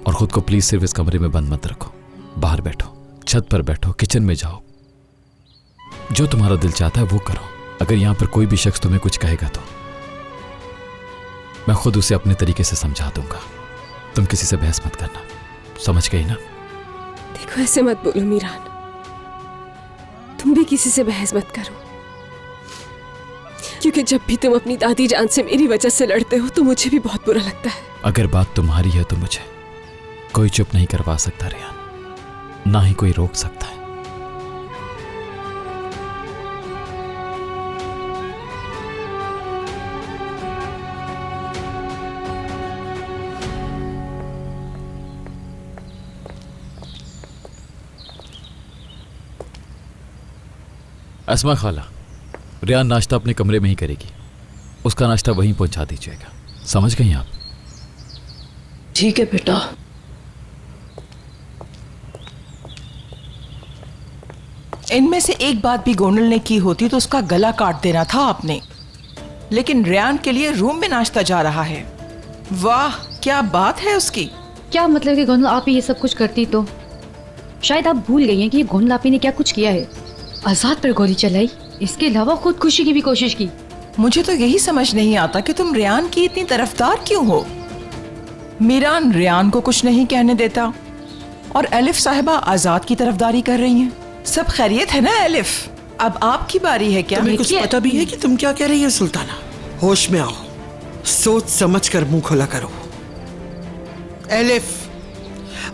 और खुद को प्लीज सिर्फ इस कमरे में बंद मत रखो। बाहर बैठो, छत पर बैठो, किचन में जाओ, जो तुम्हारा दिल चाहता है वो करो। अगर यहां पर कोई भी शख्स तुम्हें कुछ कहेगा तो मैं खुद उसे अपने तरीके से समझा दूंगा। तुम किसी से बहस मत करना, समझ गई ना? देखो, ऐसे मत बोलो मीरान, तुम भी किसी से बहस मत करो। क्योंकि जब भी तुम अपनी दादी जान से मेरी वजह से लड़ते हो तो मुझे भी बहुत बुरा लगता है। अगर बात तुम्हारी है तो मुझे कोई चुप नहीं करवा सकता रेहान, ना ही कोई रोक सकता है। अस्मा खाला, रेहान नाश्ता अपने कमरे में ही करेगी, उसका नाश्ता वहीं पहुंचा दीजिएगा। समझ गई आप? ठीक है बेटा। इनमें से एक बात भी गोंडल ने की होती तो उसका गला काट देना था आपने, लेकिन रेहान के लिए रूम में नाश्ता जा रहा है। वाह क्या बात है उसकी। क्या मतलब कि गोंडल आप ही ये सब कुछ करती तो? शायद आप भूल गई हैं कि गोंडल आप ही ने क्या कुछ किया है। आजाद पर गोली चलाई, इसके अलावा खुदकुशी की भी कोशिश की। मुझे तो यही समझ नहीं आता कि तुम रेहान की इतनी तरफदार क्यों हो। मीरान रेहान को कुछ नहीं कहने देता और एलिफ साहिबा आजाद की तरफदारी कर रही हैं। सब खैरियत है ना एलिफ? अब आपकी बारी है क्या? तुम्हें कुछ पता भी है कि तुम क्या कह रही है सुल्ताना? होश में आओ, सोच समझ कर मुंह खुला करो। एलिफ,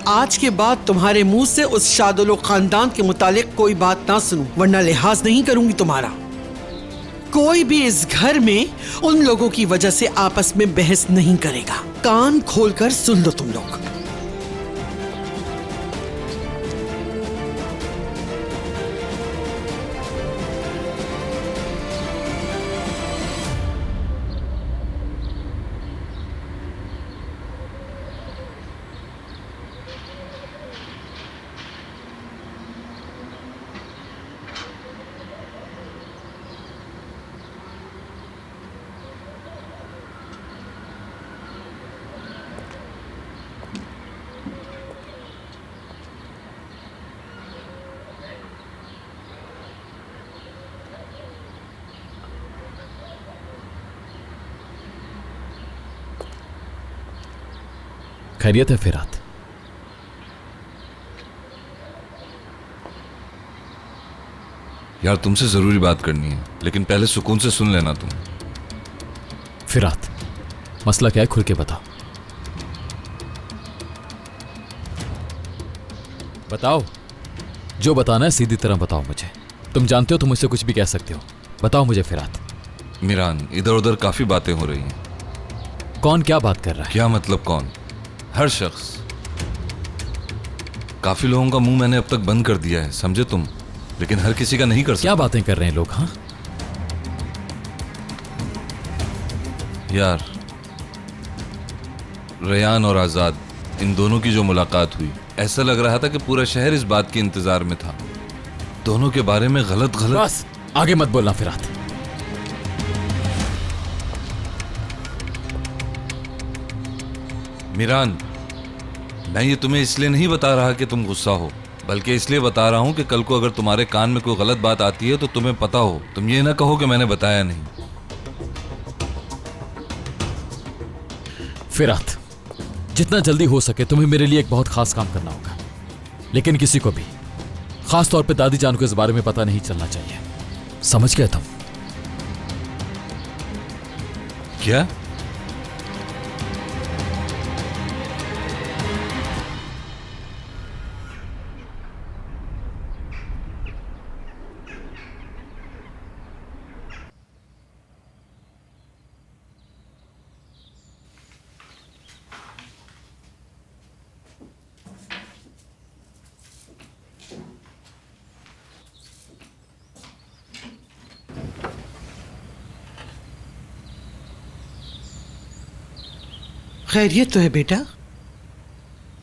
आज के बाद तुम्हारे मुंह से उस शादुल खानदान के मुतालिक कोई बात ना सुनूं, वरना लिहाज नहीं करूंगी तुम्हारा। कोई भी इस घर में उन लोगों की वजह से आपस में बहस नहीं करेगा। कान खोलकर सुन लो तुम लोग। खैरियत है फिरात? यार तुमसे जरूरी बात करनी है, लेकिन पहले सुकून से सुन लेना तुम। फिरात, मसला क्या है खुल के बताओ। बताओ, जो बताना है सीधी तरह बताओ मुझे। तुम जानते हो तुम मुझसे कुछ भी कह सकते हो, बताओ मुझे फिरात। मीरान, इधर उधर काफी बातें हो रही हैं। कौन क्या बात कर रहा है? क्या मतलब कौन? हर शख्स। काफी लोगों का मुंह मैंने अब तक बंद कर दिया है, समझे तुम, लेकिन हर किसी का नहीं कर सकता। क्या बातें कर रहे हैं लोग? हाँ यार, रेहान और आजाद, इन दोनों की जो मुलाकात हुई, ऐसा लग रहा था कि पूरा शहर इस बात के इंतजार में था। दोनों के बारे में गलत बस आगे मत बोलना फिरात। मीरान, मैं ये तुम्हें इसलिए नहीं बता रहा कि तुम गुस्सा हो, बल्कि इसलिए बता रहा हूं कि कल को अगर तुम्हारे कान में कोई गलत बात आती है तो तुम्हें पता हो, तुम ये ना कहो कि मैंने बताया नहीं। फिरात, जितना जल्दी हो सके तुम्हें मेरे लिए एक बहुत खास काम करना होगा, लेकिन किसी को भी, खास तौर पे दादी जान को इस बारे में पता नहीं चलना चाहिए। समझ गए तुम? क्या? खैरियत तो है बेटा?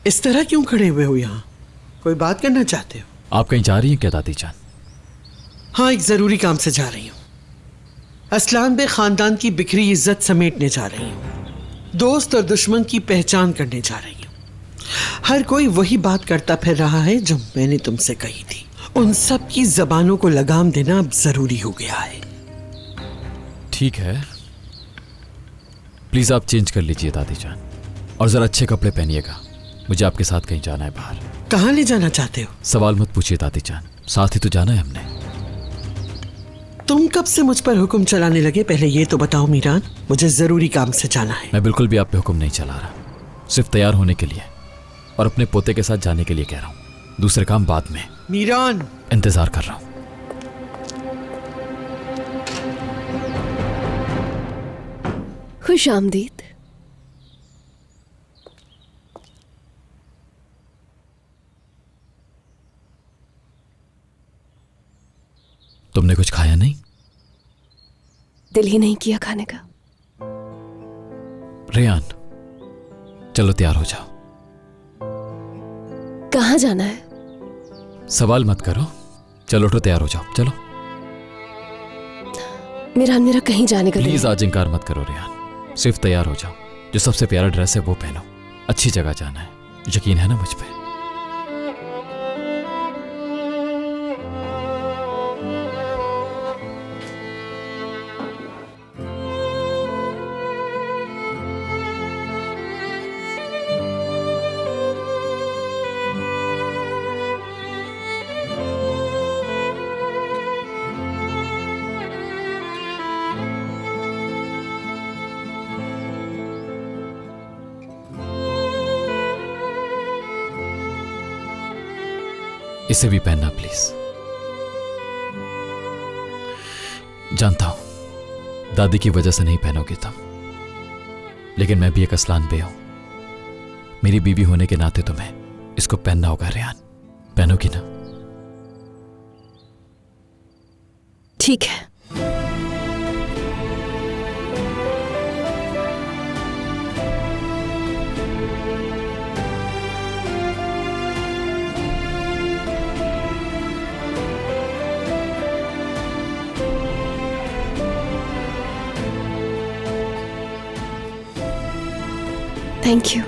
इस तरह क्यों खड़े हुए हो यहाँ? कोई बात करना चाहते हो? आप कहीं जा रही हैं क्या दादी जान? हाँ, एक जरूरी काम से जा रही हूँ। असलान बे खानदान की बिखरी इज्जत समेटने जा रही हूँ। दोस्त और दुश्मन की पहचान करने जा रही हूँ। हर कोई वही बात करता फिर रहा है जो मैंने तुमसे कही थी। उन सब की जबानों को लगाम देना अब जरूरी हो गया है। ठीक है, प्लीज आप चेंज कर लीजिए दादी जान, और जरा अच्छे कपड़े पहनिएगा। मुझे आपके साथ कहीं जाना है बाहर। कहाँ ले जाना चाहते हो? सवाल मत पूछिए दादी जान, साथ ही तो जाना है हमने। तुम कब से मुझ पर हुक्म चलाने लगे? पहले ये तो बताओ मीरान, मुझे जरूरी काम से जाना है। मैं बिल्कुल भी आप पे हुक्म नहीं चला रहा, सिर्फ तैयार होने के लिए और अपने पोते के साथ जाने के लिए कह रहा हूँ। दूसरे काम बाद में। मीरान, इंतजार कर रहा हूँ। खुश आमदीद। तुमने कुछ खाया नहीं? दिल ही नहीं किया खाने का। रेयान, चलो तैयार हो जाओ। कहाँ जाना है? सवाल मत करो, चलो उठो, तैयार हो जाओ, चलो। मेरा कहीं जाने का प्लीज आज इनकार मत करो रेयान, सिर्फ तैयार हो जाओ। जो सबसे प्यारा ड्रेस है वो पहनो, अच्छी जगह जाना है, यकीन है ना मुझ पे? इसे भी पहनना प्लीज। जानता हूं दादी की वजह से नहीं पहनोगे तुम, लेकिन मैं भी एक असलान बे हूं। मेरी बीवी होने के नाते तुम्हें इसको पहनना होगा रेयान, पहनोगी ना? ठीक है। Thank you.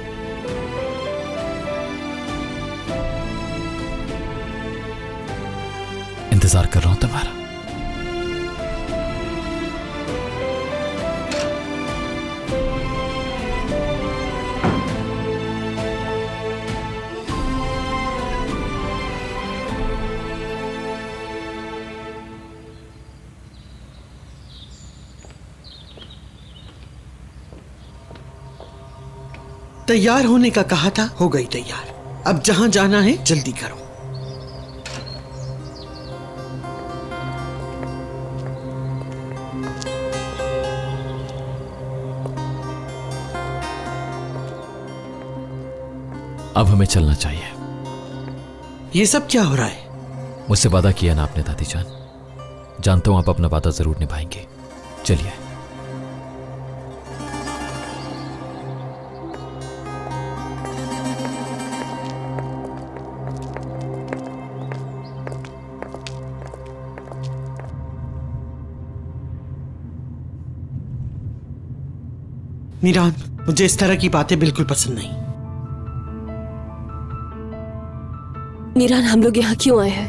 इंतजार कर रहा हूं तुम्हारा। तैयार होने का कहा था, हो गई तैयार। अब जहां जाना है जल्दी करो। अब हमें चलना चाहिए। ये सब क्या हो रहा है? मुझसे वादा किया ना आपने दादी जान, जानता हूं आप अपना वादा जरूर निभाएंगे। चलिए। मीरान, मुझे इस तरह की बातें बिल्कुल पसंद नहीं। मीरान, हम लोग यहाँ क्यों आए हैं?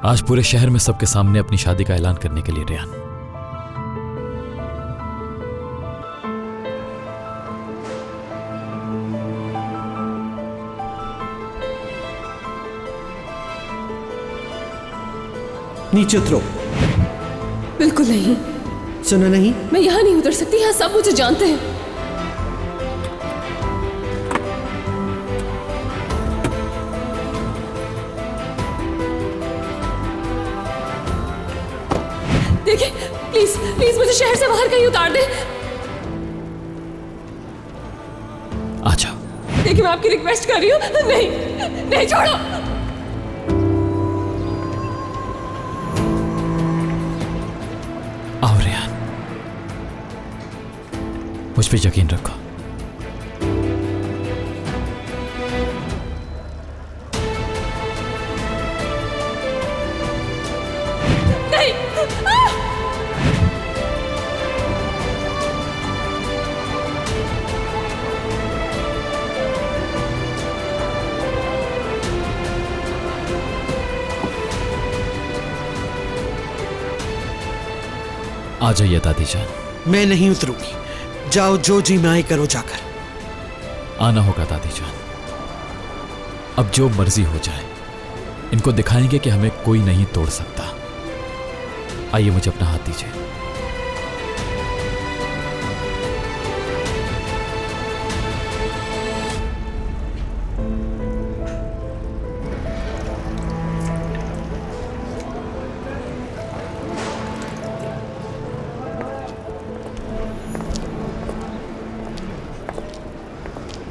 आज पूरे शहर में सबके सामने अपनी शादी का ऐलान करने के लिए रेयान। नीचे उतरो। बिल्कुल नहीं। सुना नहीं? मैं यहाँ नहीं उतर सकती, यहाँ सब मुझे जानते हैं। देखिए, प्लीज प्लीज मुझे शहर से बाहर कहीं उतार दे। आ जाओ। देखिए, मैं आपकी रिक्वेस्ट कर रही हूँ। नहीं नहीं, छोड़ो। आओ रेयान, मुझ पे यकीन रखो। नहीं। आ जाइए दादी जान। मैं नहीं उतरूंगी। जाओ, जो जी में आए करो जाकर। आना होगा दादी जान, अब जो मर्जी हो जाए, इनको दिखाएंगे कि हमें कोई नहीं तोड़ सकता। आइए मुझे अपना हाथ दीजिए।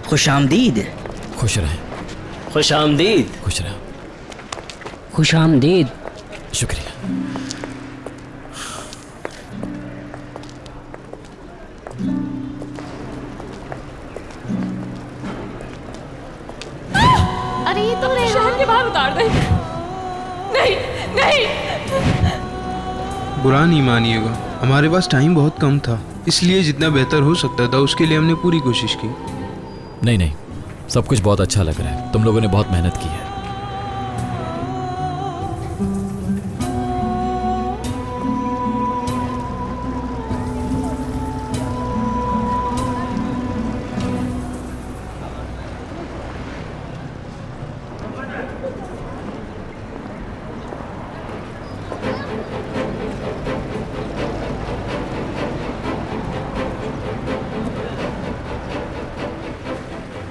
खुश आमदीद। खुश रहें। खुश आमदीद। खुश रहें। खुश आमदीद। शुक्रिया। अरे ये तो शहर के बाहर उतार दे। नहीं नहीं। बुरा नहीं मानिएगा, हमारे पास टाइम बहुत कम था, इसलिए जितना बेहतर हो सकता था उसके लिए हमने पूरी कोशिश की। नहीं नहीं, सब कुछ बहुत अच्छा लग रहा है। तुम लोगों ने बहुत मेहनत की है।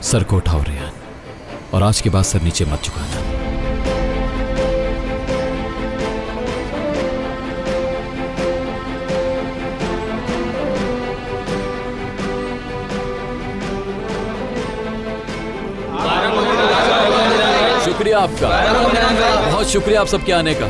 सर को उठाओ रेहान, और आज के बाद सर नीचे मत झुकाना। शुक्रिया आपका, बहुत शुक्रिया आप सबके आने का।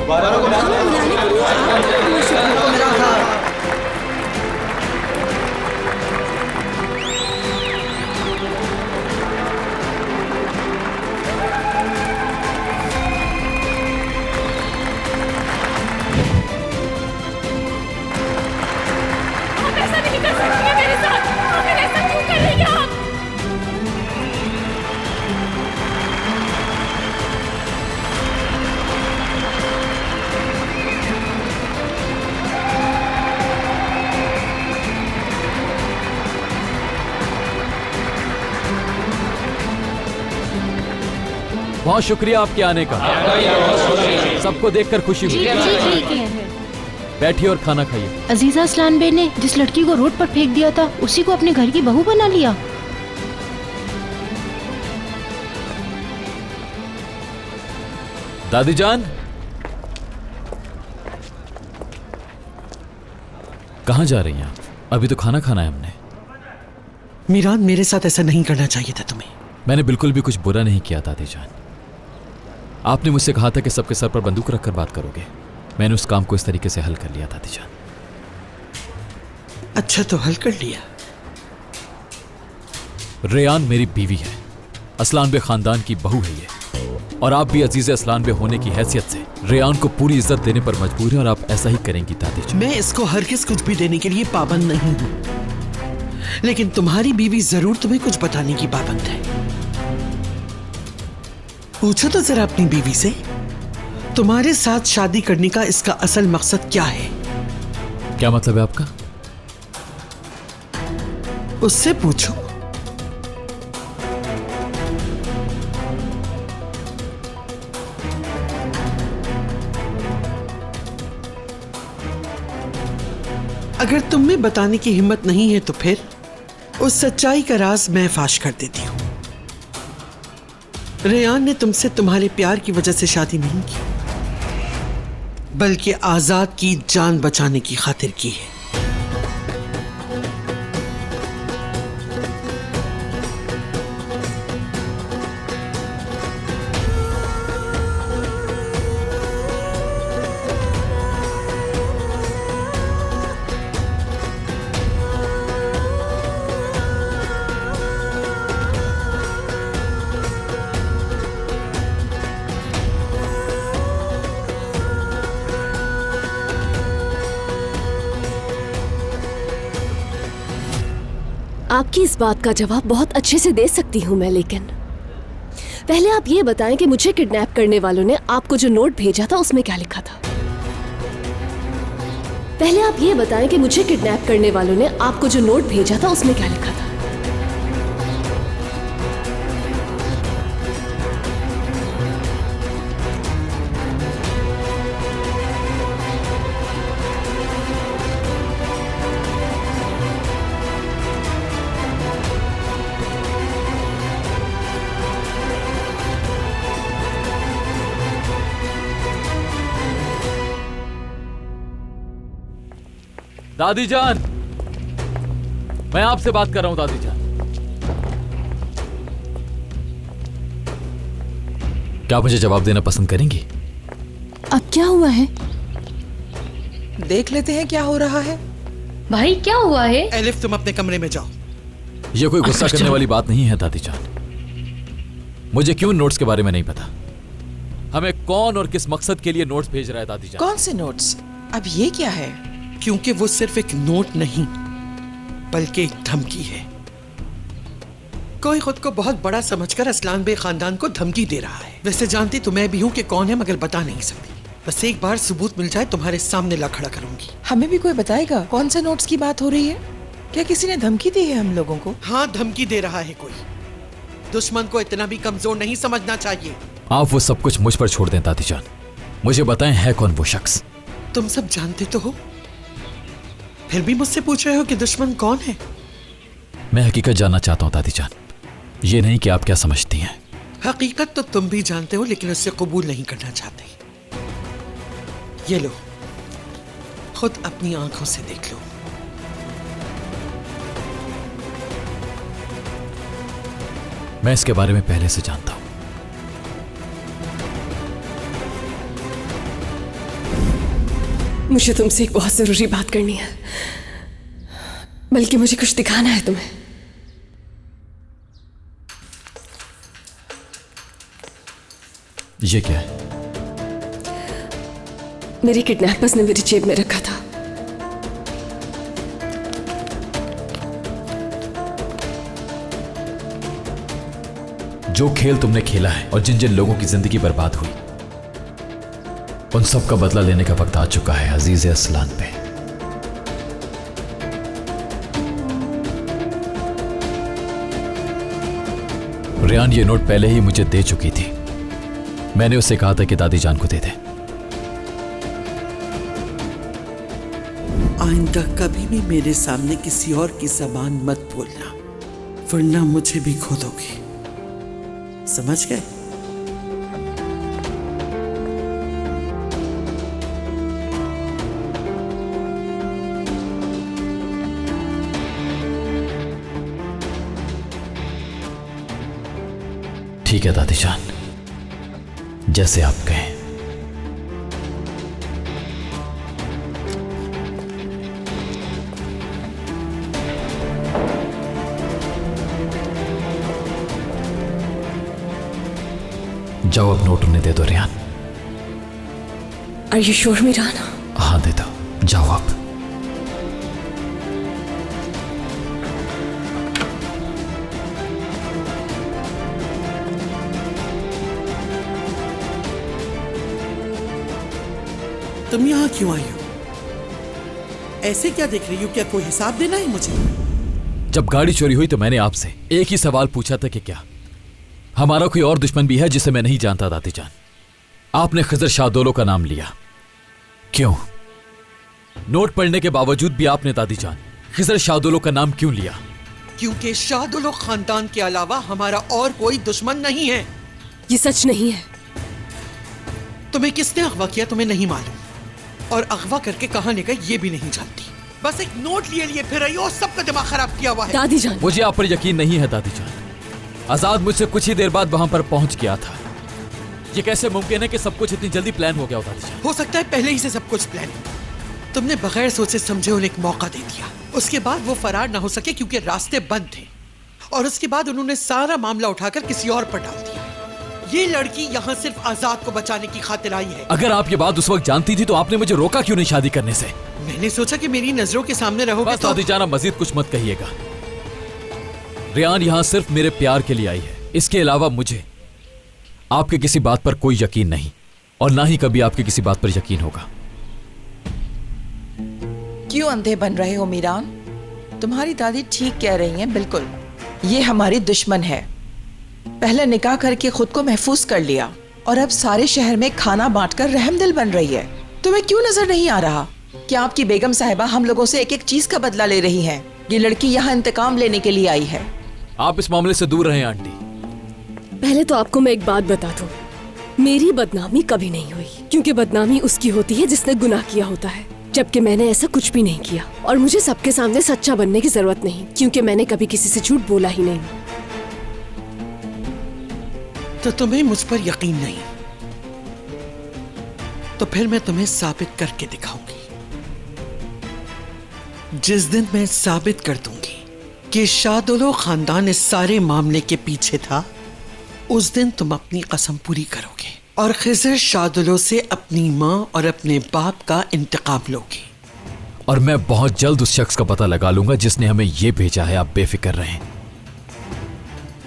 बहुत शुक्रिया आपके आने का। सबको देखकर खुशी हुई। बैठिए और खाना खाइए। अजीजा असलान बे ने जिस लड़की को रोड पर फेंक दिया था उसी को अपने घर की बहू बना लिया। दादी जान, कहाँ जा रही हैं आप? अभी तो खाना खाना है हमने। मीरान, मेरे साथ ऐसा नहीं करना चाहिए था तुम्हें। मैंने बिल्कुल भी कुछ बुरा नहीं किया दादी जान। आपने मुझसे कहा था कि सबके सर पर बंदूक रखकर बात करोगे। मैंने उस काम को इस तरीके से हल कर लिया दादी जान। अच्छा तो हल कर लिया। रेयान मेरी बीवी है, असलान बे खानदान की बहू है ये, और आप भी अजीज असलान बे होने की हैसियत से रेयान को पूरी इज्जत देने पर मजबूर हैं, और आप ऐसा ही करेंगी दादी जान। मैं इसको हरगिज़ कुछ भी देने के लिए पाबंद नहीं हूं, लेकिन तुम्हारी बीवी जरूर तुम्हें कुछ बताने की पाबंद है। पूछो तो जरा अपनी बीवी से, तुम्हारे साथ शादी करने का इसका असल मकसद क्या है? क्या मतलब है आपका? उससे पूछो। अगर तुम में बताने की हिम्मत नहीं है तो फिर उस सच्चाई का राज मैं फाश कर देती हूं। रेयान ने तुमसे तुम्हारे प्यार की वजह से शादी नहीं की, बल्कि आजाद की जान बचाने की खातिर की है। आपकी इस बात का जवाब बहुत अच्छे से दे सकती हूँ मैं, लेकिन पहले आप ये बताएं कि मुझे किडनैप करने वालों ने आपको जो नोट भेजा था उसमें क्या लिखा था। पहले आप ये बताएं कि मुझे किडनैप करने वालों ने आपको जो नोट भेजा था उसमें क्या लिखा था। दादी जान, मैं आपसे बात कर रहा हूं दादी जान। क्या मुझे जवाब देना पसंद करेंगी? अब क्या हुआ है? देख लेते हैं क्या हो रहा है। भाई क्या हुआ है? एलिफ तुम अपने कमरे में जाओ। ये कोई गुस्सा करने वाली बात नहीं है दादी जान। मुझे क्यों नोट्स के बारे में नहीं पता। हमें कौन और किस मकसद के लिए नोट्स भेज रहा है दादी जान? कौन से नोट्स? अब ये क्या है? क्योंकि वो सिर्फ एक नोट नहीं बल्कि एक धमकी है। कोई खुद को बहुत बड़ा समझकर असलान बे खानदान को धमकी दे रहा है। वैसे जानती तो मैं भी हूँ कि कौन है, मगर बता नहीं सकती। बस एक बार सबूत मिल जाए तुम्हारे सामने ला खड़ा करूंगी। हमें भी कोई बताएगा कौन से नोट्स की बात हो रही है? क्या किसी ने धमकी दी है हम लोगों को? हाँ, धमकी दे रहा है कोई। दुश्मन को इतना भी कमजोर नहीं समझना चाहिए। आप वो सब कुछ मुझ पर छोड़ दें दादी जान। मुझे बताएं है कौन वो शख्स? तुम सब जानते तो हो, फिर भी मुझसे पूछ रहे हो कि दुश्मन कौन है? मैं हकीकत जानना चाहता हूं दादी जान, ये नहीं कि आप क्या समझती हैं। हकीकत तो तुम भी जानते हो, लेकिन उससे कबूल नहीं करना चाहते। ये लो, खुद अपनी आंखों से देख लो। मैं इसके बारे में पहले से जानता हूं। मुझे तुमसे एक बहुत जरूरी बात करनी है, बल्कि मुझे कुछ दिखाना है तुम्हें। ये क्या है? मेरे किडनैपर्स ने मेरी जेब में रखा था। जो खेल तुमने खेला है और जिन जिन लोगों की जिंदगी बर्बाद हुई, उन सब का बदला लेने का वक्त आ चुका है अजीज असलान पे। रियान ये नोट पहले ही मुझे दे चुकी थी। मैंने उससे कहा था कि दादी जान को दे दे। आइंदा कभी भी मेरे सामने किसी और की ज़बान मत बोलना, वरना मुझे भी खो दोगे। समझ गए? ठीक है दादी जान, जैसे आप कहें। जाओ अब नोट उन्हें दे दो Riyan. Are you sure, Miran? हाँ दे दो, जाओ आप। तुम यहाँ क्यों आई हो? ऐसे क्या देख रही हो? क्या कोई हिसाब देना है मुझे? जब गाड़ी चोरी हुई तो मैंने आपसे एक ही सवाल पूछा था कि क्या हमारा कोई और दुश्मन भी है जिसे मैं नहीं जानता दादी जान? आपने खिजर शाहदोलो का नाम लिया। क्यों? नोट पढ़ने के बावजूद भी आपने दादी जान खिजर शाहदोलो का नाम क्यों लिया? क्योंकि शाहदोलो खानदान के अलावा हमारा और कोई दुश्मन नहीं है। ये सच नहीं है। तुम्हें किसने अगवा किया तुम्हें नहीं मालूम, और अगवा करके कहां ले गए ये भी नहीं जानती। बस एक नोट लिए फिर रही हो, सबका दिमाग खराब किया हुआ है। दादी जान, मुझे आप पर यकीन नहीं है दादी जान। आजाद मुझसे कुछ ही देर बाद वहां पर पहुंच गया था। ये कैसे मुमकिन है कि सब कुछ इतनी जल्दी प्लान हो गया दादी जान? हो सकता है पहले ही से सब कुछ प्लान। तुमने बगैर सोचे समझे उन्हें एक मौका दे दिया। उसके बाद वो फरार ना हो सके क्योंकि रास्ते बंद थे, और उसके बाद उन्होंने सारा मामला उठाकर किसी और पर डाल दिया। ये लड़की यहाँ सिर्फ आजाद को बचाने की खातिर आई है। अगर आप ये बात उस वक्त जानती थी तो आपने मुझे रोका क्यों नहीं शादी करने से? मैंने सोचा कि मेरी नजरों के सामने रहोगे तो दादी जान, मजीद कुछ मत कहिएगा। रियान यहाँ सिर्फ मेरे प्यार के लिए आई है। इसके अलावा मुझे आपके किसी बात पर कोई यकीन नहीं, और ना ही कभी आपके किसी बात पर यकीन होगा। क्यों अंधे बन रहे हो मीरान? तुम्हारी दादी ठीक कह रही हैं। बिल्कुल, ये हमारी दुश्मन है। पहले निकाह करके खुद को महफूज कर लिया, और अब सारे शहर में खाना बांटकर रहमदिल बन रही है। तुम्हें क्यों नजर नहीं आ रहा कि आपकी बेगम साहिबा हम लोगों से एक एक चीज का बदला ले रही है? ये लड़की यहाँ इंतकाम लेने के लिए आई है। आप इस मामले से दूर रहें आंटी। पहले तो आपको मैं एक बात बता दूं, मेरी बदनामी कभी नहीं हुई, क्योंकि बदनामी उसकी होती है जिसने गुनाह किया होता है। जबकि मैंने ऐसा कुछ भी नहीं किया और मुझे सबके सामने सच्चा बनने की जरूरत नहीं, क्योंकि मैंने कभी किसी से झूठ बोला ही नहीं। तो तुम्हें मुझ पर यकीन नहीं, तो फिर मैं तुम्हें साबित करके दिखाऊंगी। जिस दिन मैं साबित कर दूंगी कि शादुलो खानदान इस सारे मामले के पीछे था, उस दिन तुम अपनी कसम पूरी करोगे और खिज़र शादुलो से अपनी माँ और अपने बाप का इंतकाम लोगे। और मैं बहुत जल्द उस शख्स का पता लगा लूंगा जिसने हमें ये भेजा है। आप बेफिक्र रहें,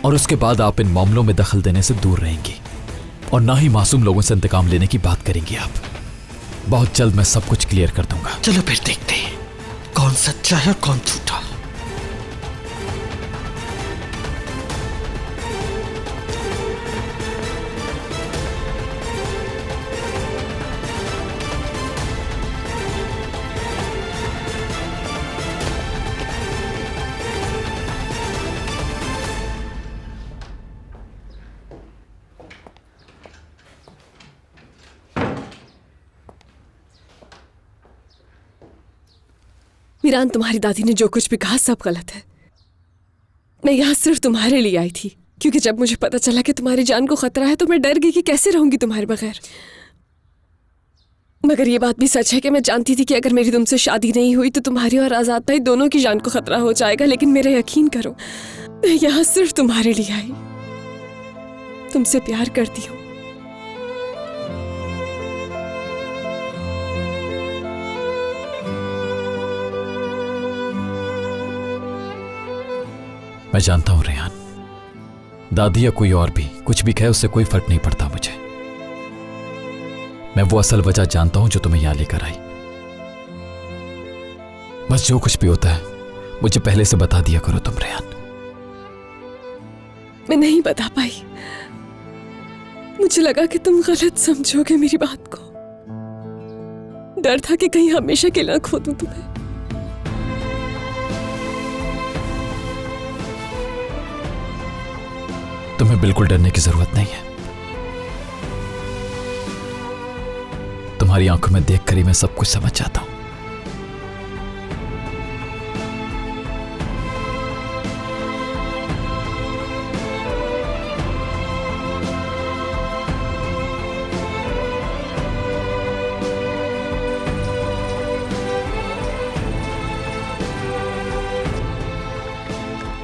और उसके बाद आप इन मामलों में दखल देने से दूर रहेंगी और ना ही मासूम लोगों से इंतकाम लेने की बात करेंगी आप। बहुत जल्द मैं सब कुछ क्लियर कर दूंगा। चलो फिर देखते हैं कौन सच्चा है और कौन झूठा। मीरान, तुम्हारी दादी ने जो कुछ भी कहा सब गलत है। मैं यहाँ सिर्फ तुम्हारे लिए आई थी, क्योंकि जब मुझे पता चला कि तुम्हारी जान को खतरा है तो मैं डर गई कि कैसे रहूंगी तुम्हारे बगैर। मगर ये बात भी सच है कि मैं जानती थी कि अगर मेरी तुमसे शादी नहीं हुई तो तुम्हारी और आजाद भाई दोनों की जान को खतरा हो जाएगा। लेकिन मेरा यकीन करो, मैं यहाँ सिर्फ तुम्हारे लिए आई। तुमसे प्यार करती हूँ। मैं जानता हूं रेहान, दादी या कोई और भी कुछ भी कहे उससे कोई फर्क नहीं पड़ता मुझे। मैं वो असल वजह जानता हूं जो तुम्हें यहां लेकर आई। बस जो कुछ भी होता है मुझे पहले से बता दिया करो तुम रेहान। मैं नहीं बता पाई, मुझे लगा कि तुम गलत समझोगे मेरी बात को। डर था कि कहीं हमेशा के लिए खो दूं तुम्हें। तुम्हें बिल्कुल डरने की जरूरत नहीं है। तुम्हारी आंखों में देखकर ही मैं सब कुछ समझ जाता हूं।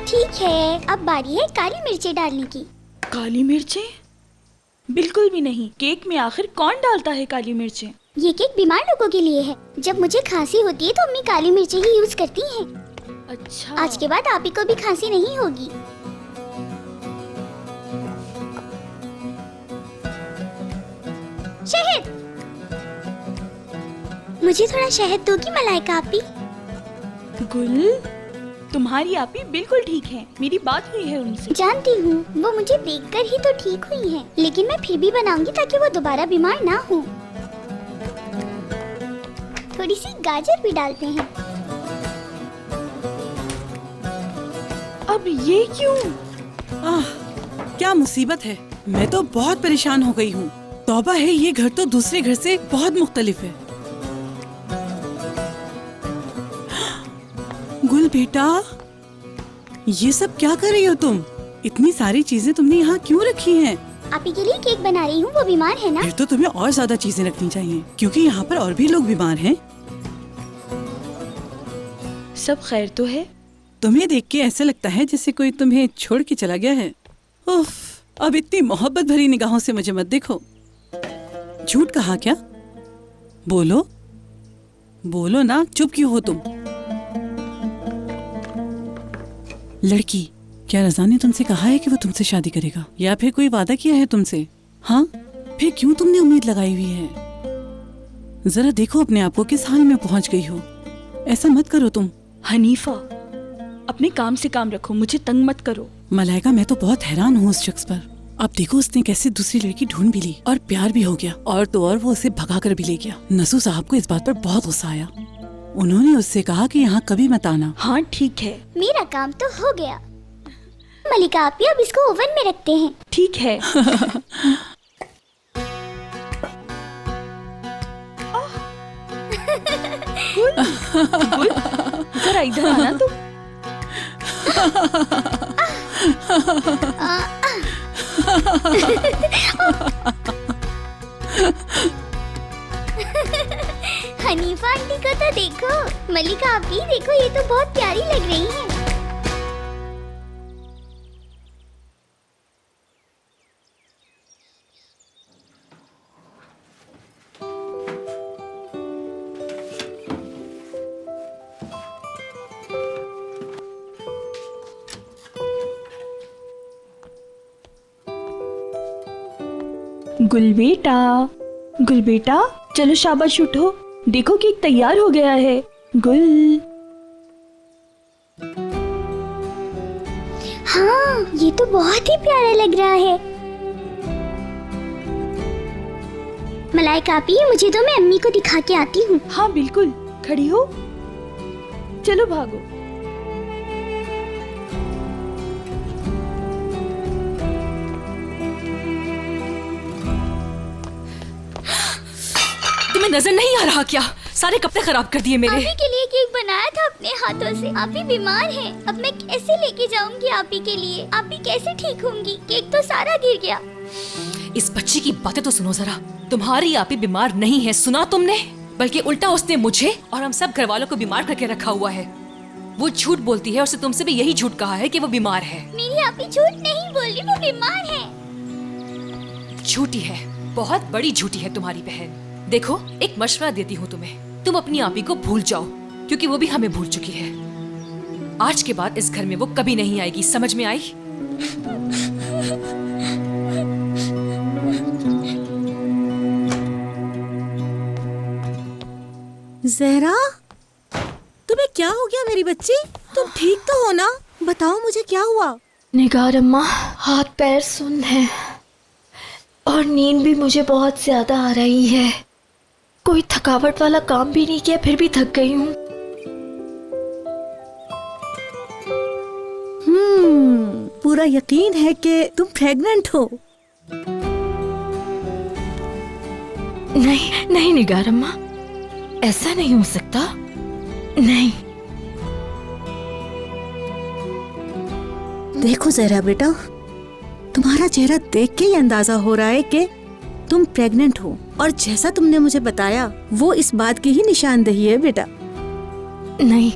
ठीक है, अब बारी है काली मिर्ची डालने की। काली मिर्चें? बिल्कुल भी नहीं। केक में आखिर कौन डालता है काली मिर्चें? ये केक बीमार लोगों के लिए है। जब मुझे खांसी होती है तो अम्मी काली मिर्चें ही यूज करती हैं। अच्छा। आज के बाद आप ही को भी खांसी नहीं होगी। शहद, मुझे थोड़ा शहद दोगी मलाइका आपी? गुल, तुम्हारी आपी बिल्कुल ठीक है। मेरी बात हुई है उनसे। जानती हूँ, वो मुझे देखकर ही तो ठीक हुई हैं। लेकिन मैं फिर भी बनाऊंगी ताकि वो दोबारा बीमार ना हो। थोड़ी सी गाजर भी डालते हैं। अब ये क्यों? क्या मुसीबत है। मैं तो बहुत परेशान हो गई हूँ। तौबा है, ये घर तो दूसरे घर से बहुत मुख्तलिफ है। गुल बेटा, ये सब क्या कर रही हो तुम? इतनी सारी चीजें तुमने यहाँ क्यों रखी हैं? आपी के लिए केक बना रही हूँ, वो बीमार है ना। फिर तो तुम्हें और ज्यादा चीजें रखनी चाहिए, क्योंकि यहाँ पर और भी लोग बीमार हैं। सब खैर तो है? तुम्हें देख के ऐसा लगता है जैसे कोई तुम्हें छोड़ के चला गया है। उफ, अब इतनी मोहब्बत भरी निगाहों से मुझे मत देखो। झूठ कहा क्या? बोलो बोलो ना, चुप क्यों हो तुम? लड़की, क्या रज़ा ने तुमसे कहा है कि वो तुमसे शादी करेगा, या फिर कोई वादा किया है तुमसे? हाँ, फिर क्यों तुमने उम्मीद लगाई हुई है? जरा देखो अपने आप को किस हाल में पहुंच गई हो। ऐसा मत करो तुम। हनीफा, अपने काम से काम रखो, मुझे तंग मत करो। मलाइका, मैं तो बहुत हैरान हूँ उस शख्स पर। अब देखो उसने कैसे दूसरी लड़की ढूंढ भी ली और प्यार भी हो गया, और तो और वो उसे भगा कर भी ले गया। नसू साहब को इस बात पर बहुत गुस्सा आया। उन्होंने उससे कहा कि यहाँ कभी मत आना। हाँ ठीक है, मेरा काम तो हो गया। मलिका आप अब इसको ओवन में रखते हैं। ठीक है। गुल, जरा इधर आना तुम। हनीफा आंटी को तो देखो, मलिका आप भी देखो, ये तो बहुत प्यारी लग रही है। गुल बेटा, चलो शाबाश उठो, देखो केक तैयार हो गया है। गुल। हाँ, ये तो बहुत ही प्यारा लग रहा है। मलाइका आपी, मुझे तो मैं अम्मी को दिखा के आती हूँ। हाँ बिल्कुल, खड़ी हो, चलो भागो। तुम्हें नजर नहीं आ रहा क्या? सारे कपड़े खराब कर दिए मेरे। आपी के लिए केक बनाया था अपने हाथों से। आपी बीमार हैं, अब मैं कैसे लेके जाऊंगी आपी के लिए? आपी कैसे ठीक होंगी? केक तो सारा गिर गया। इस बच्ची की बातें तो सुनो जरा। तुम्हारी आपी बीमार नहीं है, सुना तुमने? बल्कि उल्टा उसने मुझे और हम सब घर वालों को बीमार करके रखा हुआ है। वो झूठ बोलती है, उसने तुमसे भी यही झूठ कहा है कि वो बीमार है। मेरी आपी झूठ नहीं बोल रही, वो बीमार है। झूठी है, बहुत बड़ी झूठी है तुम्हारी बहन। देखो, एक मशवरा देती हूँ तुम्हें, तुम अपनी आपी को भूल जाओ, क्योंकि वो भी हमें भूल चुकी है। आज के बाद इस घर में वो कभी नहीं आएगी, समझ में आई? जहरा, तुम्हें क्या हो गया मेरी बच्ची? तुम ठीक तो हो ना? बताओ मुझे क्या हुआ? निगार अम्मा, हाथ पैर सुन्न है और नींद भी मुझे बहुत ज्यादा आ रही है। कोई थकावट वाला काम भी नहीं किया, फिर भी थक गई हूँ। पूरा यकीन है कि तुम प्रेग्नेंट हो? नहीं नहीं निगार अम्मा, ऐसा नहीं हो सकता। नहीं। देखो जहरा बेटा, तुम्हारा चेहरा देख के ही अंदाजा हो रहा है कि तुम प्रेग्नेंट हो, और जैसा तुमने मुझे बताया वो इस बात की ही निशानदेही है बेटा। नहीं,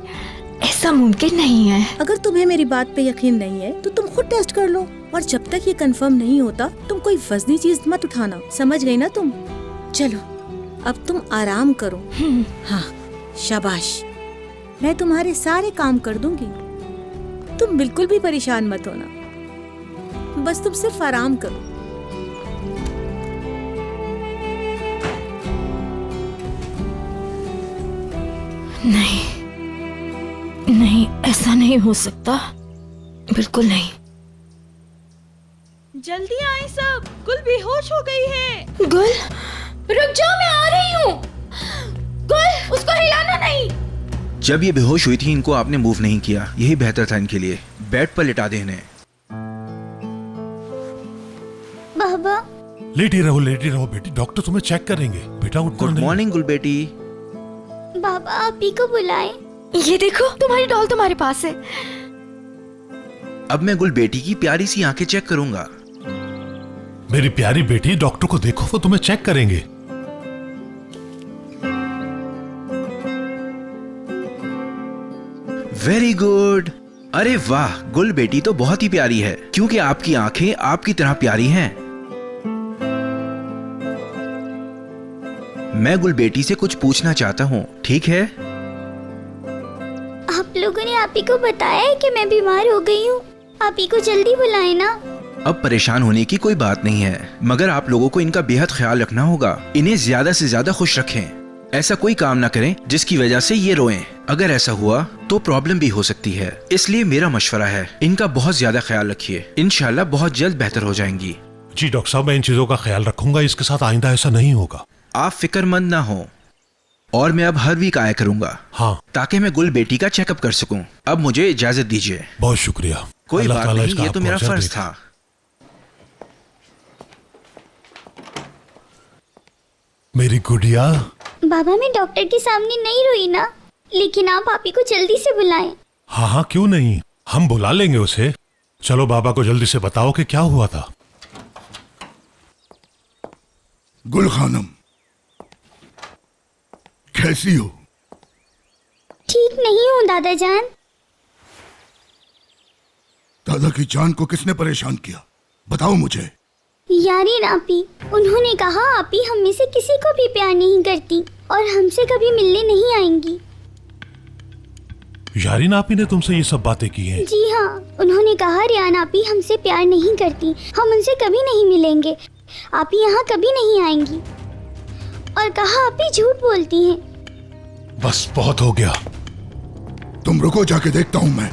ऐसा मुमकिन नहीं है। अगर तुम्हें मेरी बात पे यकीन नहीं है तो तुम खुद टेस्ट कर लो, और जब तक ये कंफर्म नहीं होता तुम कोई वजनी चीज मत उठाना, समझ गई ना तुम? चलो अब तुम आराम करो। हाँ शाबाश, मैं तुम्हारे सारे काम कर दूंगी, तुम बिल्कुल भी परेशान मत होना, बस तुम सिर्फ आराम करो। नहीं नहीं, ऐसा नहीं हो सकता, बिल्कुल नहीं। जल्दी आए सब, गुल बेहोश हो गई है। गुल, रुक जाओ, मैं आ रही हूँ। गुल, उसको हिलाना नहीं। जब ये बेहोश हुई थी इनको आपने मूव नहीं किया, यही बेहतर था इनके लिए। बेड पर लिटा दे इन्हें। बाबा, लेटी रहो बेटी, डॉक्टर तुम्हें चेक करेंगे। बेटा उठो। गुड मॉर्निंग गुल बेटी। बाबा आपी को बुलाएं। ये देखो, तुम्हारी डॉल तुम्हारे पास है। अब मैं गुल बेटी की प्यारी सी आंखें चेक करूंगा। मेरी प्यारी बेटी, डॉक्टर को देखो, वो तुम्हें चेक करेंगे। Very good. अरे वाह, गुल बेटी तो बहुत ही प्यारी है, क्योंकि आपकी आंखें आपकी तरह प्यारी हैं। मैं गुल बेटी से कुछ पूछना चाहता हूँ, ठीक है? आप लोगों ने आपी को बताया है कि मैं बीमार हो गई हूँ? आपी को जल्दी बुलाएं ना। अब परेशान होने की कोई बात नहीं है, मगर आप लोगों को इनका बेहद ख्याल रखना होगा। इन्हें ज्यादा से ज्यादा खुश रखें। ऐसा कोई काम ना करें जिसकी वजह से ये रोएं। अगर ऐसा हुआ तो प्रॉब्लम भी हो सकती है, इसलिए मेरा मशवरा है, इनका बहुत ज्यादा ख्याल रखिए। इंशाल्लाह बहुत जल्द बेहतर हो जाएंगी। जी डॉक्टर साहब, मैं इन चीजों का ख्याल रखूंगा, इसके साथ आइंदा ऐसा नहीं होगा। आप फिक्रमंद ना हो, और मैं अब हर वीक आया करूंगा। हाँ, ताकि मैं गुल बेटी का चेकअप कर सकूं। अब मुझे इजाजत दीजिए। बहुत शुक्रिया। कोई अल्लाह बात ताला नहीं, इसका ये तो आपको मेरा अजर फर्ज देगा। था। मेरी गुड़िया। बाबा, मैं डॉक्टर के सामने नहीं रोई ना, लेकिन आप आपी को जल्दी से बुलाएं। हाँ हाँ, क्यों नहीं, हम बुला लेंगे उसे। चलो बाबा को जल्दी से बताओ कि क्या हुआ था। गुल खानम, कैसी हो? ठीक नहीं हूँ दादा जान। दादा की जान को किसने परेशान किया, बताओ मुझे। यारीन आपी, उन्होंने कहा आपी हम में से किसी को भी प्यार नहीं करती और हमसे कभी मिलने नहीं आएंगी। यारीन आपी ने तुमसे ये सब बातें की हैं? जी हाँ, उन्होंने कहा रियान आपी हमसे प्यार नहीं करती, हम उनसे कभी नहीं मिलेंगे, आपी यहाँ कभी नहीं आएंगी, और कहा आपी झूठ बोलती हैं। बस बहुत हो गया। तुम रुको, जाके देखता हूँ मैं।